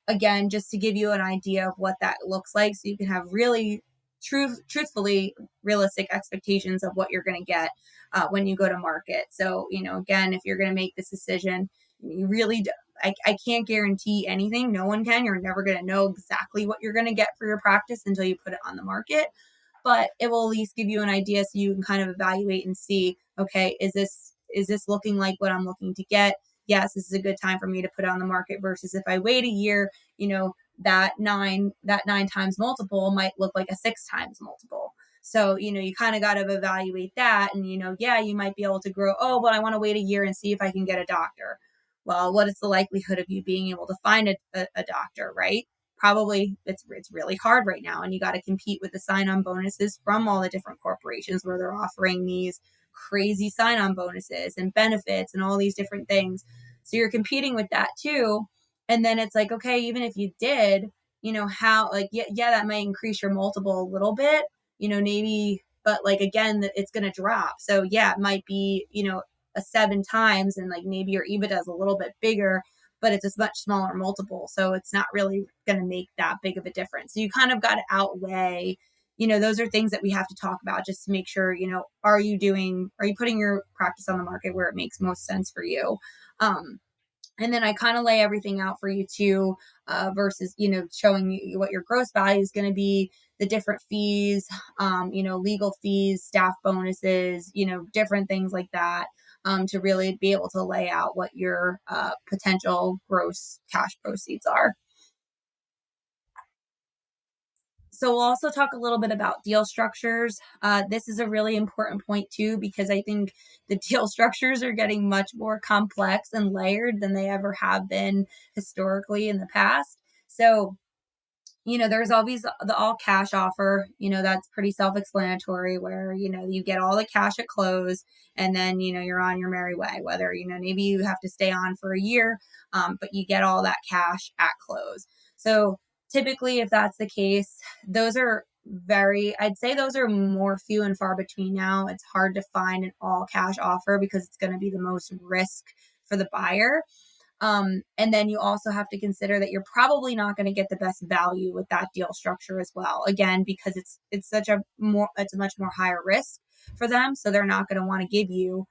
again, just to give you an idea of what that looks like, so you can have really truthfully realistic expectations of what you're going to get when you go to market. So, again, if you're going to make this decision, you really I can't guarantee anything. No one can. You're never going to know exactly what you're going to get for your practice until you put it on the market. But it will at least give you an idea so you can kind of evaluate and see, okay, is this looking like what I'm looking to get? Yes, this is a good time for me to put it on the market versus if I wait a year, that nine times multiple might look like a 6 times multiple. So, you kind of got to evaluate that. And, yeah, you might be able to grow. Oh, but I want to wait a year and see if I can get a doctor. Well, what is the likelihood of you being able to find a doctor, right? Probably it's really hard right now. And you got to compete with the sign-on bonuses from all the different corporations where they're offering these crazy sign-on bonuses and benefits and all these different things. So you're competing with that too. And then it's like, okay, even if you did, how, like, yeah, that might increase your multiple a little bit, maybe, but like, again, it's going to drop. So yeah, it might be, a 7 times and like maybe your EBITDA is a little bit bigger, but it's a much smaller multiple. So it's not really going to make that big of a difference. So you kind of got to outweigh, those are things that we have to talk about just to make sure, are you putting your practice on the market where it makes most sense for you? And then I kind of lay everything out for you too, versus, showing you what your gross value is going to be, the different fees, legal fees, staff bonuses, different things like that, to really be able to lay out what your potential gross cash proceeds are. So we'll also talk a little bit about deal structures. This is a really important point too, because I think the deal structures are getting much more complex and layered than they ever have been historically in the past. So, there's always the all cash offer, that's pretty self-explanatory where, you get all the cash at close and then, you're on your merry way, whether, maybe you have to stay on for a year, but you get all that cash at close. So typically, if that's the case, I'd say those are more few and far between now. It's hard to find an all cash offer because it's going to be the most risk for the buyer. And then you also have to consider that you're probably not going to get the best value with that deal structure as well. Again, because it's a much more higher risk for them. So they're not going to want to give you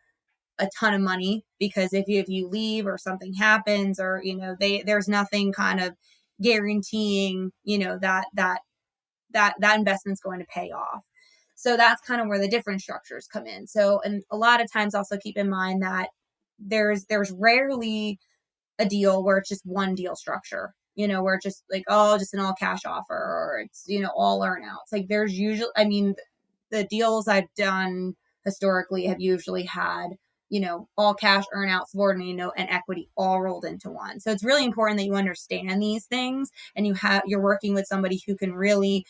a ton of money because if you leave or something happens or, there's nothing kind of guaranteeing, that investment's going to pay off. So that's kind of where the different structures come in. So, and a lot of times also keep in mind that there's rarely a deal where it's just one deal structure, where it's just like, oh, just an all cash offer or it's, all earnouts. Like there's usually, the deals I've done historically have usually had, all cash earnout, subordinate note, and equity all rolled into one. So it's really important that you understand these things and you're working with somebody who can really,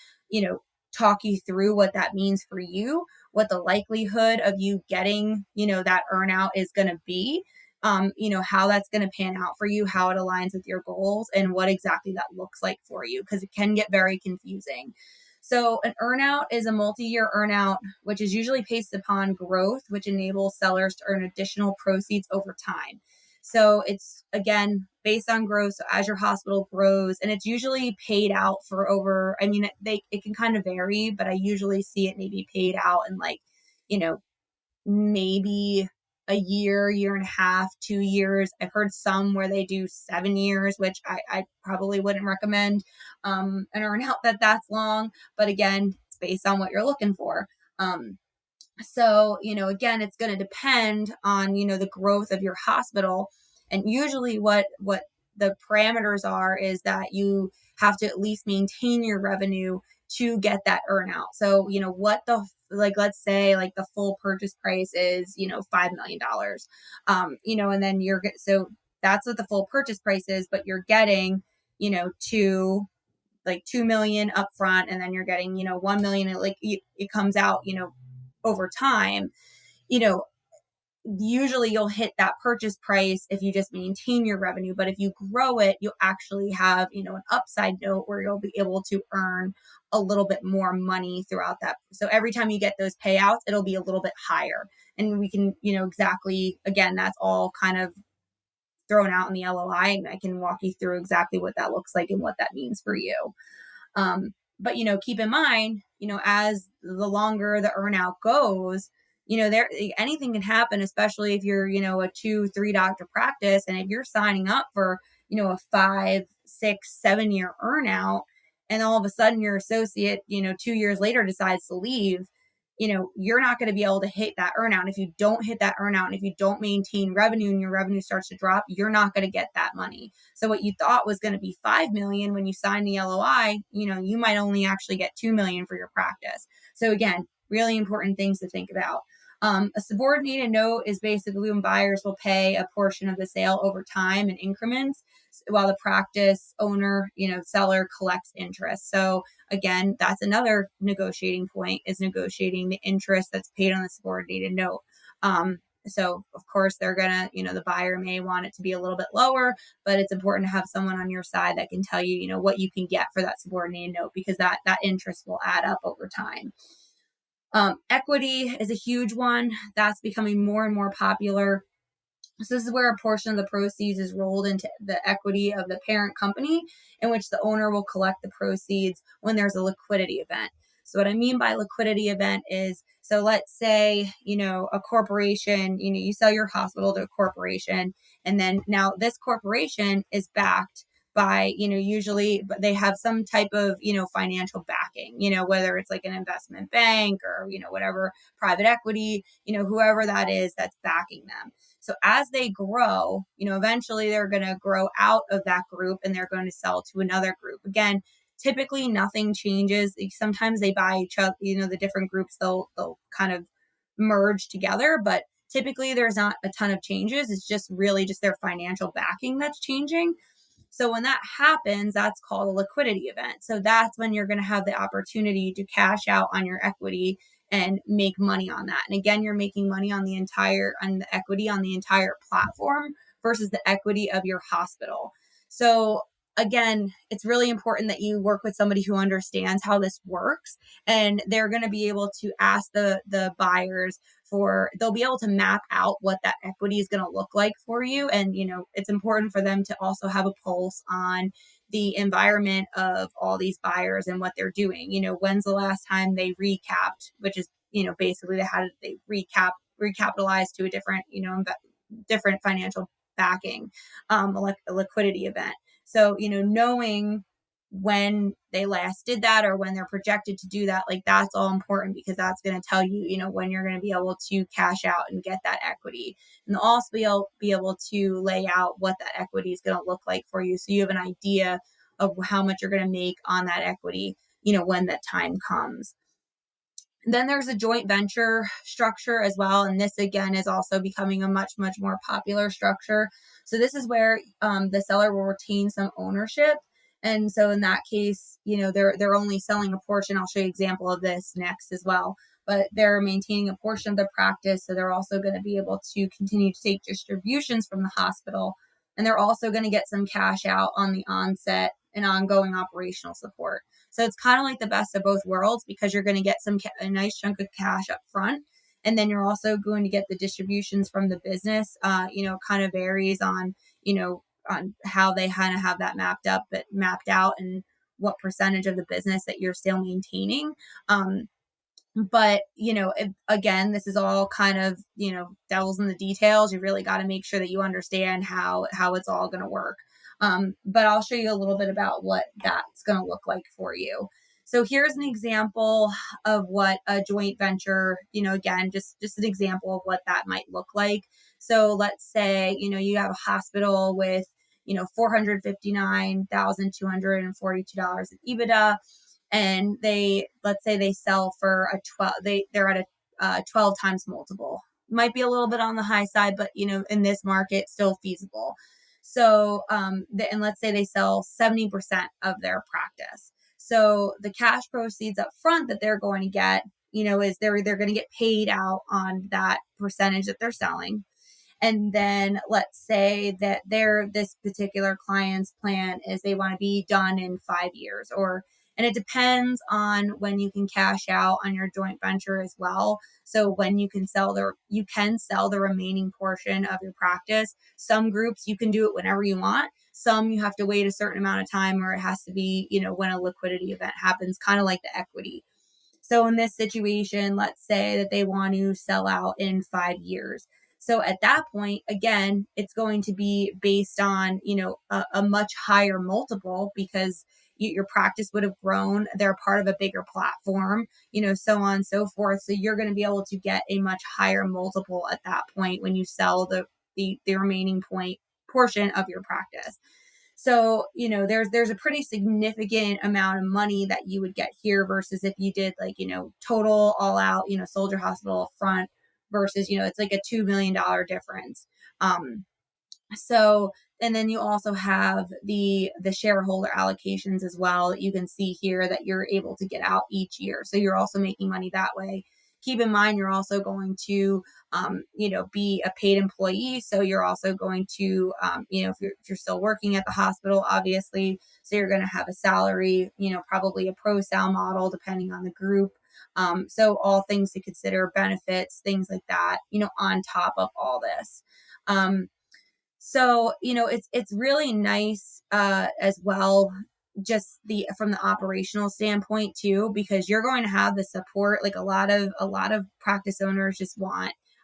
talk you through what that means for you, what the likelihood of you getting, that earnout is going to be, how that's going to pan out for you, how it aligns with your goals, and what exactly that looks like for you, because it can get very confusing. So an earnout is a multi-year earnout, which is usually based upon growth, which enables sellers to earn additional proceeds over time. So it's, again, based on growth. So as your hospital grows, and it's usually paid out for over, it can kind of vary, but I usually see it maybe paid out in like, maybe a year and a half, 2 years. I've heard some where they do 7 years, which I probably wouldn't recommend an earnout that's long. But again, it's based on what you're looking for. So, again, it's going to depend on, the growth of your hospital. And usually what the parameters are is that you have to at least maintain your revenue to get that earnout. So, let's say like the full purchase price is, $5 million, and then so that's what the full purchase price is, but you're getting, 2 million upfront, and then you're getting, 1 million, it comes out, over time, you know, usually you'll hit that purchase price if you just maintain your revenue. But if you grow it, you'll actually have, an upside note where you'll be able to earn a little bit more money throughout that. So every time you get those payouts, it'll be a little bit higher. And we can, exactly, again, that's all kind of thrown out in the LOI, and I can walk you through exactly what that looks like and what that means for you. But, keep in mind, as the longer the earnout goes, there anything can happen, especially if you're, a 2-3 doctor practice. And if you're signing up for, a 5, 6, 7 year earnout, and all of a sudden your associate, 2 years later decides to leave, you're not going to be able to hit that earnout. If you don't hit that earnout, and if you don't maintain revenue and your revenue starts to drop, you're not going to get that money. So what you thought was going to be 5 million when you signed the LOI, you might only actually get 2 million for your practice. So again, really important things to think about. A subordinated note is basically when buyers will pay a portion of the sale over time in increments, while the practice owner, seller collects interest. So again, that's another negotiating point, is negotiating the interest that's paid on the subordinated note. So of course they're gonna, the buyer may want it to be a little bit lower, but it's important to have someone on your side that can tell you, what you can get for that subordinated note, because that interest will add up over time. Equity is a huge one that's becoming more and more popular. So this is where a portion of the proceeds is rolled into the equity of the parent company, in which the owner will collect the proceeds when there's a liquidity event. So what I mean by liquidity event is, so let's say, a corporation, you sell your hospital to a corporation, and then now this corporation is backed by, usually, but they have some type of, financial backing, whether it's like an investment bank or, whatever, private equity, whoever that is that's backing them. So as they grow, eventually they're going to grow out of that group and they're going to sell to another group. Again, typically nothing changes. Sometimes they buy each other, the different groups, they'll kind of merge together, but typically there's not a ton of changes. It's just really just their financial backing that's changing. So when that happens, that's called a liquidity event. So that's when you're going to have the opportunity to cash out on your equity and make money on that. And again, you're making money on the equity on the entire platform versus the equity of your hospital. So again, it's really important that you work with somebody who understands how this works, and they're going to be able to ask the buyers they'll be able to map out what that equity is going to look like for you. And, it's important for them to also have a pulse on the environment of all these buyers and what they're doing. When's the last time they recapped, which is, basically they recapitalized to a different, different financial backing, a liquidity event. So, knowing when they last did that or when they're projected to do that, like that's all important, because that's going to tell you, when you're going to be able to cash out and get that equity. And they'll also be able to lay out what that equity is going to look like for you, so you have an idea of how much you're going to make on that equity, when that time comes. Then there's a joint venture structure as well. And this, again, is also becoming a much, much more popular structure. So this is where the seller will retain some ownership. And so in that case, they're only selling a portion. I'll show you an example of this next as well. But they're maintaining a portion of the practice. So they're also going to be able to continue to take distributions from the hospital. And they're also going to get some cash out on the onset and ongoing operational support. So it's kind of like the best of both worlds, because you're going to get a nice chunk of cash up front. And then you're also going to get the distributions from the business. Kind of varies on, on how they kind of have that mapped out, and what percentage of the business that you're still maintaining. But, again, this is all kind of, devil's in the details. You really got to make sure that you understand how it's all going to work. But I'll show you a little bit about what that's going to look like for you. So here's an example of what a joint venture, again, just an example of what that might look like. So let's say, you have a hospital with, $459,242 in EBITDA. And let's say they sell for they're at a 12 times multiple. Might be a little bit on the high side, but in this market, still feasible. So, and let's say they sell 70% of their practice. So the cash proceeds up front that they're going to get is they're going to get paid out on that percentage that they're selling. And then let's say that this particular client's plan is they want to be done in 5 years, and it depends on when you can cash out on your joint venture as well. So when you can sell the remaining portion of your practice. Some groups you can do it whenever you want. Some you have to wait a certain amount of time, or it has to be, when a liquidity event happens, kind of like the equity. So in this situation, let's say that they want to sell out in 5 years. So at that point, again, it's going to be based on, a much higher multiple, because your practice would have grown. They're part of a bigger platform, so on and so forth. So you're going to be able to get a much higher multiple at that point when you sell the remaining portion of your practice. So, there's a pretty significant amount of money that you would get here versus if you did total all out, Soldier Hospital front versus, it's like a $2 million difference. So, and then you also have the shareholder allocations as well. You can see here that you're able to get out each year. So you're also making money that way. Keep in mind, you're also going to, be a paid employee. So you're also going to, if you're still working at the hospital, obviously, so you're going to have a salary, probably a pro sal model, depending on the group. So all things to consider, benefits, things like that, on top of all this. So, it's really nice as well, just from the operational standpoint too, because you're going to have the support. Like a lot of practice owners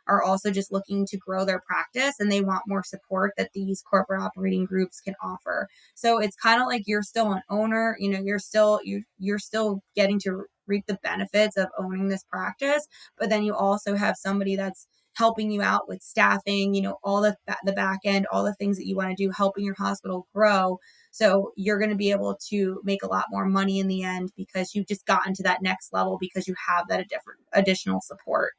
are also just looking to grow their practice, and they want more support that these corporate operating groups can offer. So it's kind of like you're still an owner, you're still getting to reap the benefits of owning this practice, but then you also have somebody that's helping you out with staffing, all the back end, all the things that you want to do, helping your hospital grow. So you're going to be able to make a lot more money in the end because you've just gotten to that next level because you have that additional support.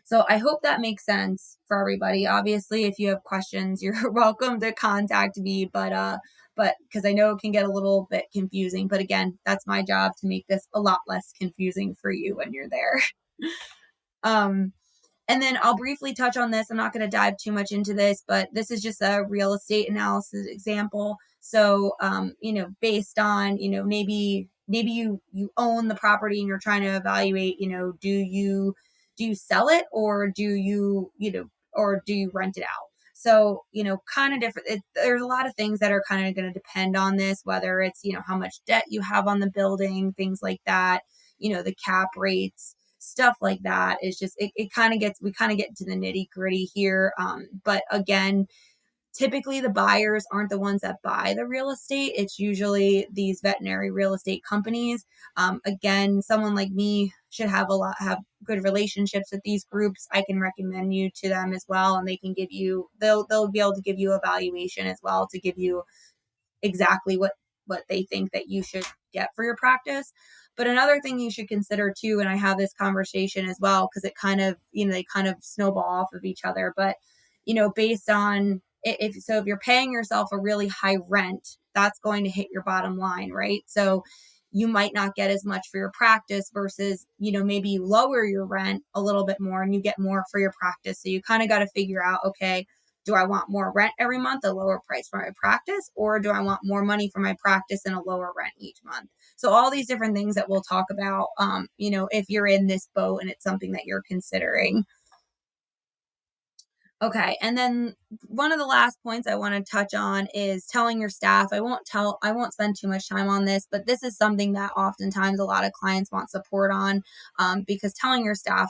So I hope that makes sense for everybody. Obviously, if you have questions, you're welcome to contact me, but because I know it can get a little bit confusing, but again, that's my job to make this a lot less confusing for you when you're there. And then I'll briefly touch on this. I'm not going to dive too much into this, but this is just a real estate analysis example. So, based on, maybe you own the property and you're trying to evaluate, do you sell it, or do you rent it out? So, kind of different. There's a lot of things that are kind of going to depend on this, whether it's, how much debt you have on the building, things like that, the cap rates, stuff like that. Is just, we kind of get into the nitty gritty here. But again, typically the buyers aren't the ones that buy the real estate. It's usually these veterinary real estate companies. Again, someone like me should have good relationships with these groups. I can recommend you to them as well, and they'll be able to give you a valuation as well to give you exactly what they think that you should get for your practice. But another thing you should consider too, and I have this conversation as well, because it kind of, they kind of snowball off of each other, but, based on if you're paying yourself a really high rent, that's going to hit your bottom line, right? So you might not get as much for your practice versus, maybe you lower your rent a little bit more and you get more for your practice. So you kind of got to figure out, okay, do I want more rent every month, a lower price for my practice, or do I want more money for my practice and a lower rent each month? So all these different things that we'll talk about, if you're in this boat and it's something that you're considering. Okay. And then one of the last points I want to touch on is telling your staff. I won't spend too much time on this, but this is something that oftentimes a lot of clients want support on, because telling your staff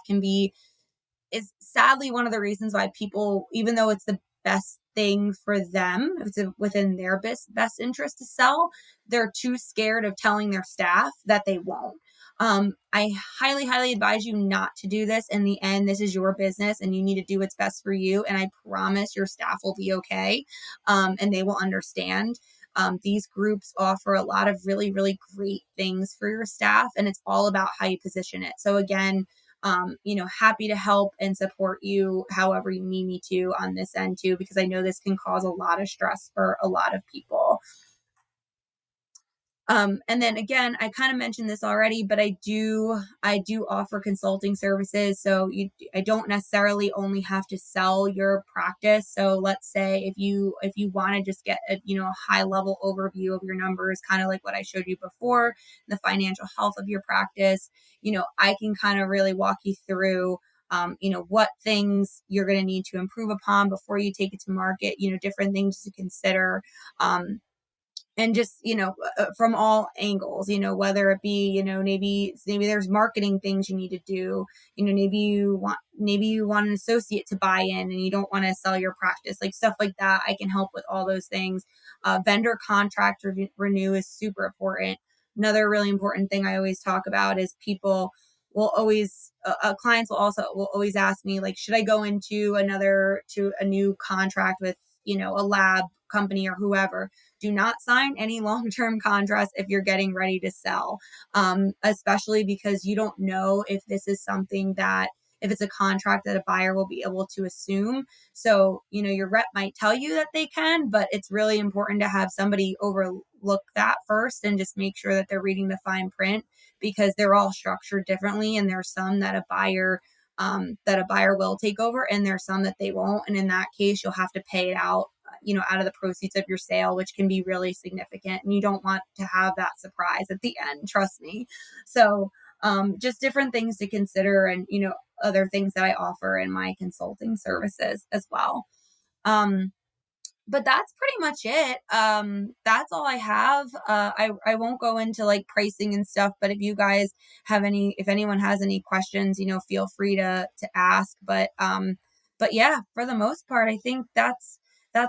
is sadly one of the reasons why people, even though it's the best thing for them, it's within their best interest to sell, they're too scared of telling their staff that they won't. I highly, highly advise you not to do this. In the end, this is your business and you need to do what's best for you. And I promise your staff will be okay. And they will understand. These groups offer a lot of really, really great things for your staff, and it's all about how you position it. So again, happy to help and support you however you need me to on this end too, because I know this can cause a lot of stress for a lot of people. And then again, I kind of mentioned this already, but I do offer consulting services. So I don't necessarily only have to sell your practice. So let's say if you want to just get a high level overview of your numbers, kind of like what I showed you before, the financial health of your practice, I can kind of really walk you through what things you're going to need to improve upon before you take it to market, different things to consider. And just from all angles, whether it be maybe there's marketing things you need to do, maybe you want an associate to buy in and you don't want to sell your practice, like stuff like that. I can help with all those things. Vendor contract renew is super important. Another really important thing I always talk about is people will always clients will always ask me, like, should I go into a new contract with a lab company or whoever? Do not sign any long-term contracts if you're getting ready to sell, especially because you don't know if this is something that, if it's a contract that a buyer will be able to assume. So, your rep might tell you that they can, but it's really important to have somebody overlook that first and just make sure that they're reading the fine print, because they're all structured differently. And there's some that a buyer will take over, and there's some that they won't. And in that case, you'll have to pay it out of the proceeds of your sale, which can be really significant. And you don't want to have that surprise at the end, trust me. So just different things to consider, and, other things that I offer in my consulting services as well. Um, but that's pretty much it. That's all I have. I won't go into like pricing and stuff, but if anyone has any questions, feel free to ask. But yeah, for the most part, I think that's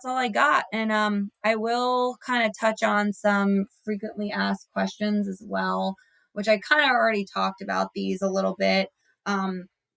all I got. And I will kind of touch on some frequently asked questions as well, which I kind of already talked about these a little bit.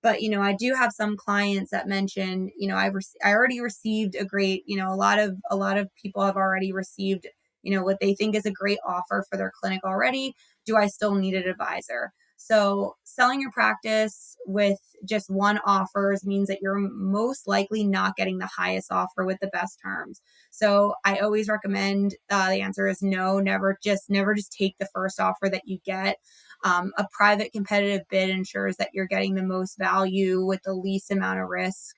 But I do have some clients that mention, I already received a great, a lot of people have already received, what they think is a great offer for their clinic already. Do I still need an advisor? So selling your practice with just one offers means that you're most likely not getting the highest offer with the best terms. So I always recommend, the answer is no, never just take the first offer that you get. A private competitive bid ensures that you're getting the most value with the least amount of risk.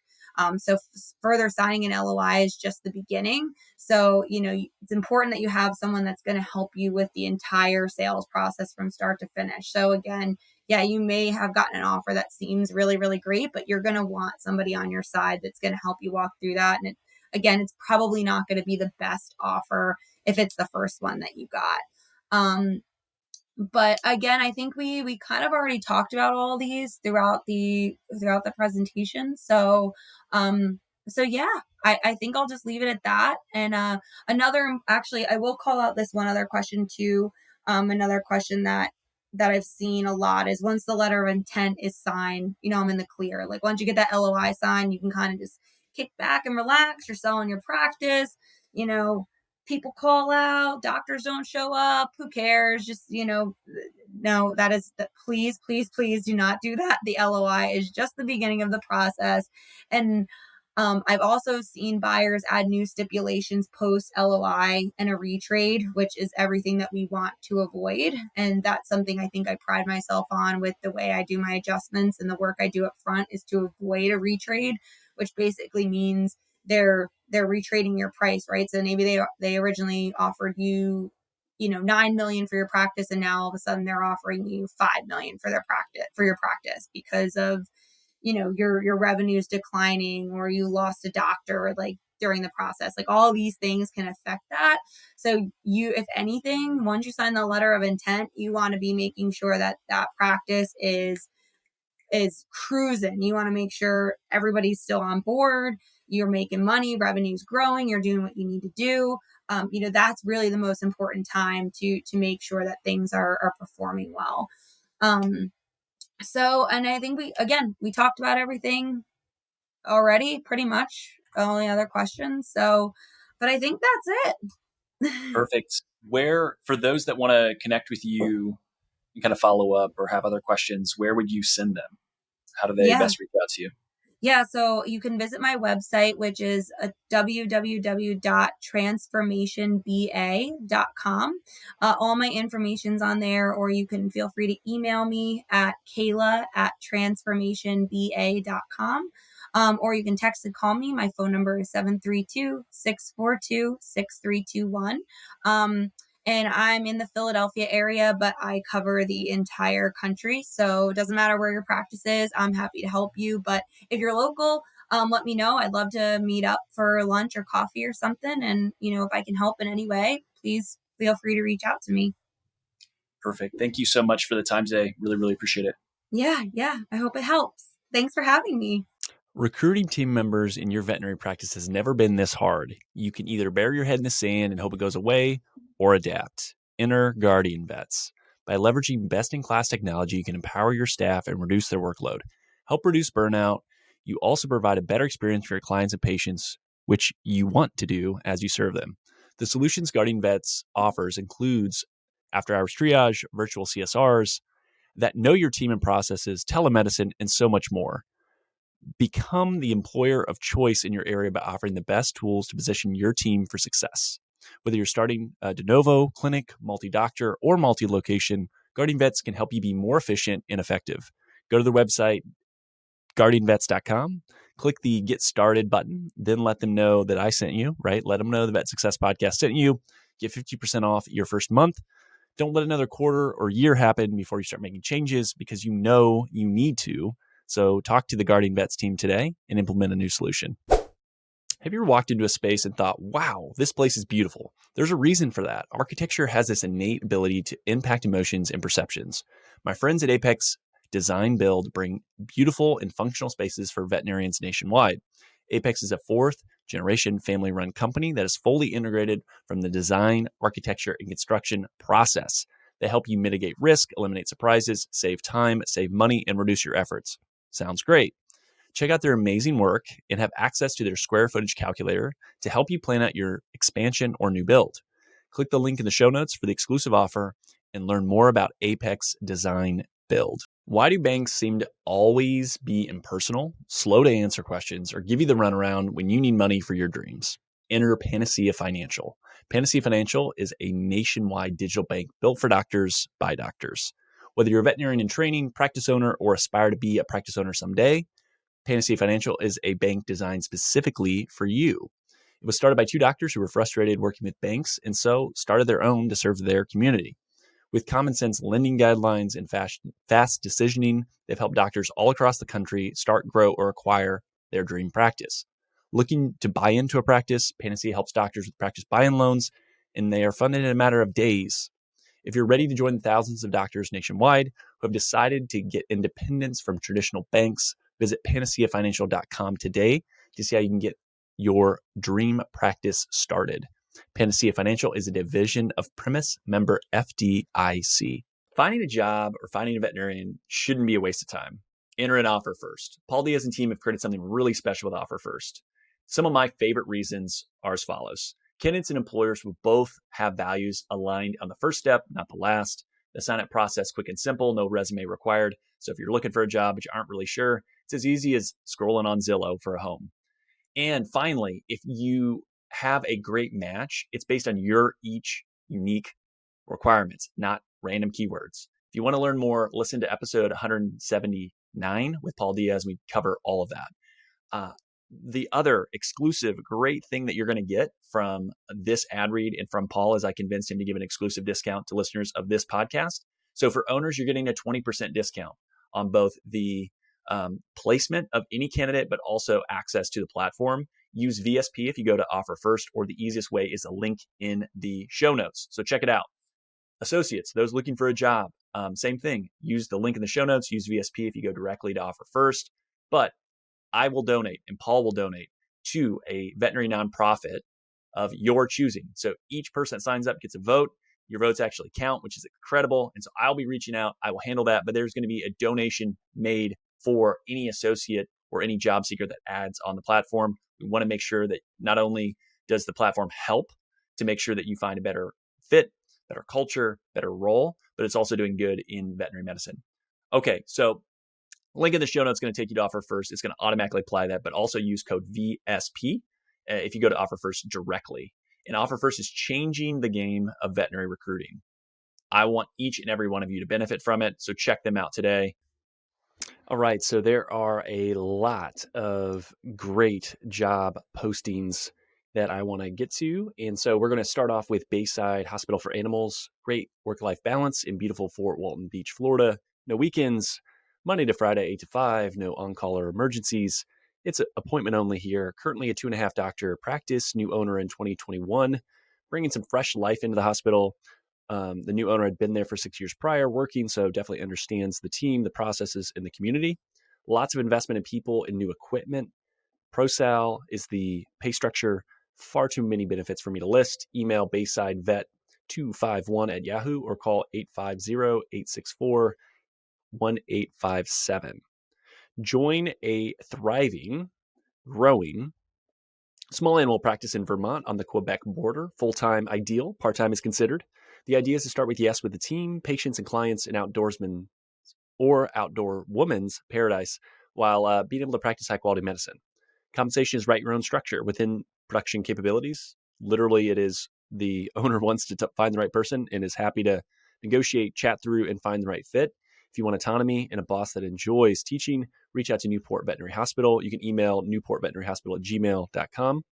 So further signing an LOI is just the beginning. So, it's important that you have someone that's going to help you with the entire sales process from start to finish. So again, yeah, you may have gotten an offer that seems really, really great, but you're going to want somebody on your side that's going to help you walk through that. And again, it's probably not going to be the best offer if it's the first one that you got. But again, I think we kind of already talked about all these throughout the presentation. So yeah, I think I'll just leave it at that. And actually, I will call out this one other question too. Another question that I've seen a lot is, once the letter of intent is signed, I'm in the clear. Like, once you get that LOI signed, you can kind of just kick back and relax. You're selling your practice. You know, People call out, doctors don't show up, who cares? Just, no, please, please, please do not do that. The LOI is just the beginning of the process. And I've also seen buyers add new stipulations post LOI and a retrade, which is everything that we want to avoid. And that's something I think I pride myself on with the way I do my adjustments and the work I do up front, is to avoid a retrade, which basically means they're retrading your price, right? So maybe they originally offered you, 9 million for your practice, and now all of a sudden they're offering you 5 million for your practice because of, your revenues declining, or you lost a doctor like during the process. Like, all these things can affect that. So if anything, once you sign the letter of intent, you want to be making sure that that practice is cruising. You want to make sure everybody's still on board, you're making money, revenue's growing, you're doing what you need to do. That's really the most important time to make sure that things are performing well. And I think we talked about everything already, pretty much. Only other questions. But I think that's it. Perfect. Where, for those that want to connect with you and kind of follow up or have other questions, where would you send them? How do they Yeah. best reach out to you? Yeah, so you can visit my website, which is www.transformationba.com. All my information's on there, or you can feel free to email me at kayla@transformationba.com. Or you can text and call me. My phone number is 732-642-6321. And I'm in the Philadelphia area, but I cover the entire country. So it doesn't matter where your practice is. I'm happy to help you. But if you're local, let me know. I'd love to meet up for lunch or coffee or something. And, if I can help in any way, please feel free to reach out to me. Perfect. Thank you so much for the time today. Really, really appreciate it. Yeah. I hope it helps. Thanks for having me. Recruiting team members in your veterinary practice has never been this hard. You can either bury your head in the sand and hope it goes away or adapt. Enter Guardian Vets. By leveraging best-in-class technology, you can empower your staff and reduce their workload. Help reduce burnout. You also provide a better experience for your clients and patients, which you want to do as you serve them. The solutions Guardian Vets offers includes after-hours triage, virtual CSRs, that know your team and processes, telemedicine, and so much more. Become the employer of choice in your area by offering the best tools to position your team for success. Whether you're starting a de novo, clinic, multi-doctor, or multi-location, Guardian Vets can help you be more efficient and effective. Go to the website, guardianvets.com, click the Get Started button, then let them know that I sent you, right? Let them know the Vet Success Podcast sent you. Get 50% off your first month. Don't let another quarter or year happen before you start making changes, because you know you need to. So talk to the Guardian Vets team today and implement a new solution. Have you ever walked into a space and thought, wow, this place is beautiful? There's a reason for that. Architecture has this innate ability to impact emotions and perceptions. My friends at Apex Design Build bring beautiful and functional spaces for veterinarians nationwide. Apex is a fourth generation family run company that is fully integrated from the design, architecture, and construction process. They help you mitigate risk, eliminate surprises, save time, save money, and reduce your efforts. Sounds great. Check out their amazing work and have access to their square footage calculator to help you plan out your expansion or new build. Click the link in the show notes for the exclusive offer and learn more about Apex Design Build. Why do banks seem to always be impersonal, slow to answer questions, or give you the runaround when you need money for your dreams? Enter Panacea Financial. Panacea Financial is a nationwide digital bank built for doctors by doctors. Whether you're a veterinarian in training, practice owner, or aspire to be a practice owner someday, Panacea Financial is a bank designed specifically for you. It was started by two doctors who were frustrated working with banks and so started their own to serve their community. With common sense lending guidelines and fast decisioning, they've helped doctors all across the country start, grow, or acquire their dream practice. Looking to buy into a practice, Panacea helps doctors with practice buy-in loans, and they are funded in a matter of days. If you're ready to join the thousands of doctors nationwide who have decided to get independence from traditional banks, visit panaceafinancial.com today to see how you can get your dream practice started. Panacea Financial is a division of Primis, member FDIC. Finding a job or finding a veterinarian shouldn't be a waste of time. Enter an Offer First. Paul Diaz and team have created something really special with Offer First. Some of my favorite reasons are as follows. Candidates and employers will both have values aligned on the first step, not the last. The sign-up process quick and simple, no resume required. So if you're looking for a job but you aren't really sure, it's as easy as scrolling on Zillow for a home. And finally, if you have a great match, it's based on your each unique requirements, not random keywords. If you want to learn more, listen to episode 179 with Paul Diaz. We cover all of that. The other exclusive great thing that you're going to get from this ad read and from Paul is I convinced him to give an exclusive discount to listeners of this podcast. So for owners, you're getting a 20% discount on both the placement of any candidate, but also access to the platform. Use VSP if you go to Offer First, or the easiest way is a link in the show notes. So check it out. Associates, those looking for a job, same thing. Use the link in the show notes. Use VSP if you go directly to Offer First. But I will donate and Paul will donate to a veterinary nonprofit of your choosing. So each person that signs up gets a vote. Your votes actually count, which is incredible. And so I'll be reaching out. I will handle that. But there's going to be a donation made for any associate or any job seeker that adds on the platform. We want to make sure that not only does the platform help to make sure that you find a better fit, better culture, better role, but it's also doing good in veterinary medicine. Okay, so Link in the show notes is going to take you to Offer First. It's going to automatically apply that, but also use code VSP if you go to Offer First directly. And Offer First is changing the game of veterinary recruiting. I want each and every one of you to benefit from it, so check them out today. All right, so there are a lot of great job postings that I want to get to. And so we're going to start off with Bayside Hospital for Animals. Great work-life balance in beautiful Fort Walton Beach, Florida. No weekends, Monday to Friday, 8 to 5, no on-call or emergencies. It's an appointment only here. Currently a 2.5 doctor practice, new owner in 2021, bringing some fresh life into the hospital. The new owner had been there for 6 years prior working, so definitely understands the team, the processes, and the community. Lots of investment in people and new equipment. ProSal is the pay structure. Far too many benefits for me to list. Email BaysideVet251@Yahoo or call 850-864-1857. Join a thriving, growing small animal practice in Vermont on the Quebec border. Full-time ideal, part-time is considered. The idea is to start with yes with the team, patients and clients, and outdoorsmen or outdoor woman's paradise while being able to practice high-quality medicine. Compensation is write your own structure within production capabilities. Literally, it is the owner wants to find the right person and is happy to negotiate, chat through, and find the right fit. If you want autonomy and a boss that enjoys teaching, reach out to Newport Veterinary Hospital. You can email newportveterinaryhospital@gmail.com.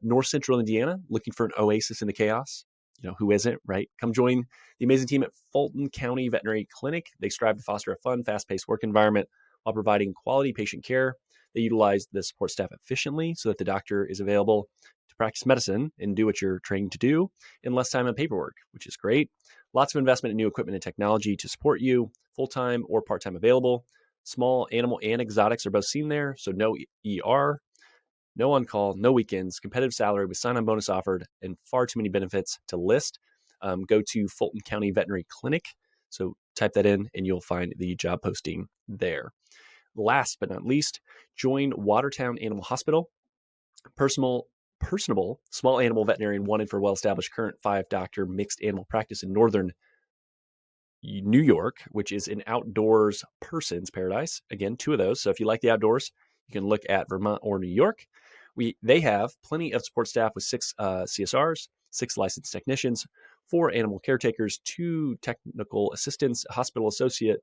North Central Indiana, looking for an oasis in the chaos. You know, who isn't, right? Come join the amazing team at Fulton County Veterinary Clinic. They strive to foster a fun, fast-paced work environment while providing quality patient care. They utilize the support staff efficiently so that the doctor is available to practice medicine and do what you're trained to do in less time and paperwork, which is great. Lots of investment in new equipment and technology to support you, full-time or part-time available. Small animal and exotics are both seen there, so no ER, no on-call, no weekends, competitive salary with sign-on bonus offered, and far too many benefits to list. Go to Fulton County Veterinary Clinic. So type that in and you'll find the job posting there. Last but not least, join Watertown Animal Hospital. Personable, small animal veterinarian wanted for well-established current 5-doctor mixed animal practice in northern New York, which is an outdoors person's paradise. Again, 2 of those. So if you like the outdoors, you can look at Vermont or New York. They have plenty of support staff with 6 CSRs, 6 licensed technicians, 4 animal caretakers, 2 technical assistants, a hospital assistant,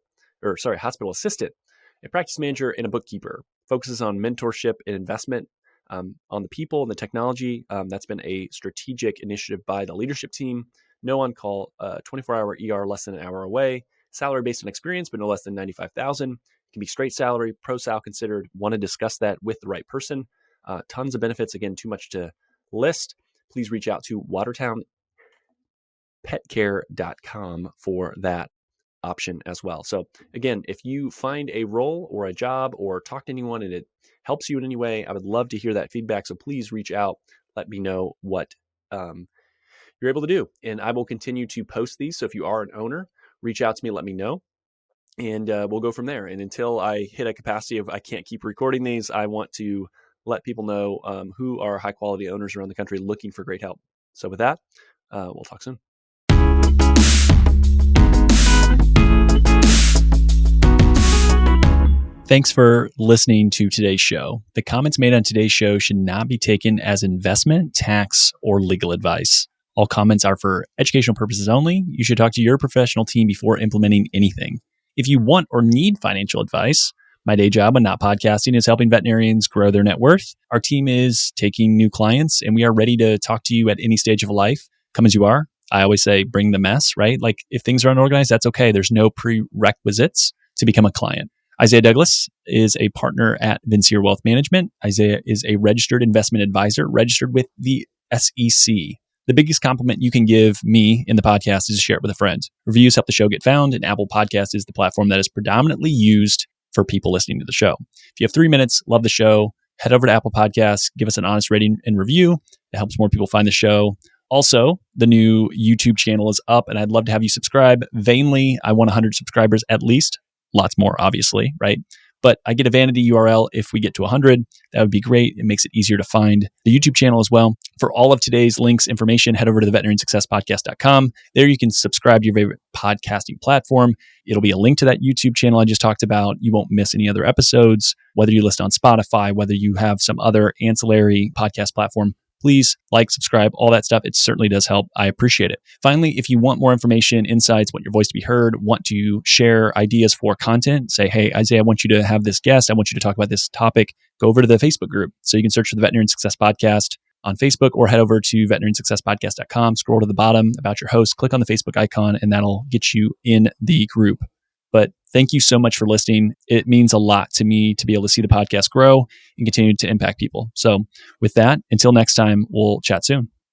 a practice manager, and a bookkeeper. Focuses on mentorship and investment on the people and the technology. That's been a strategic initiative by the leadership team. No on-call, 24-hour ER less than an hour away. Salary based on experience, but no less than $95,000. Can be straight salary, ProSal considered. Want to discuss that with the right person. Tons of benefits. Again, too much to list. Please reach out to WatertownPetCare.com for that option as well. So again, if you find a role or a job or talk to anyone and it helps you in any way, I would love to hear that feedback. So please reach out. Let me know what you're able to do. And I will continue to post these. So if you are an owner, reach out to me, let me know. And we'll go from there. And until I hit a capacity of I can't keep recording these, I want to let people know who are high quality owners around the country looking for great help. So with that, we'll talk soon. Thanks for listening to today's show. The comments made on today's show should not be taken as investment, tax, or legal advice. All comments are for educational purposes only. You should talk to your professional team before implementing anything. If you want or need financial advice, my day job when not podcasting is helping veterinarians grow their net worth. Our team is taking new clients, and we are ready to talk to you at any stage of life. Come as you are. I always say, bring the mess, right? Like if things are unorganized, that's okay. There's no prerequisites to become a client. Isaiah Douglas is a partner at Vincier Wealth Management. Isaiah is a registered investment advisor, registered with the SEC. The biggest compliment you can give me in the podcast is to share it with a friend. Reviews help the show get found, and Apple Podcast is the platform that is predominantly used for people listening to the show. If you have 3 minutes, love the show, head over to Apple Podcasts, give us an honest rating and review. It helps more people find the show. Also, the new YouTube channel is up, and I'd love to have you subscribe. Vainly, I want 100 subscribers at least. Lots more, obviously, right? But I get a vanity URL if we get to 100. That would be great. It makes it easier to find the YouTube channel as well. For all of today's links, information, head over to the veterinariansuccesspodcast.com. There you can subscribe to your favorite podcasting platform. It'll be a link to that YouTube channel I just talked about. You won't miss any other episodes, whether you list on Spotify, whether you have some other ancillary podcast platform. Please like, subscribe, all that stuff. It certainly does help. I appreciate it. Finally, if you want more information, insights, want your voice to be heard, want to share ideas for content, say, hey, Isaiah, I want you to have this guest. I want you to talk about this topic. Go over to the Facebook group. So you can search for the Veterinarian Success Podcast on Facebook or head over to veterinariansuccesspodcast.com, scroll to the bottom about your host, click on the Facebook icon, and that'll get you in the group. But thank you so much for listening. It means a lot to me to be able to see the podcast grow and continue to impact people. So with that, until next time, we'll chat soon.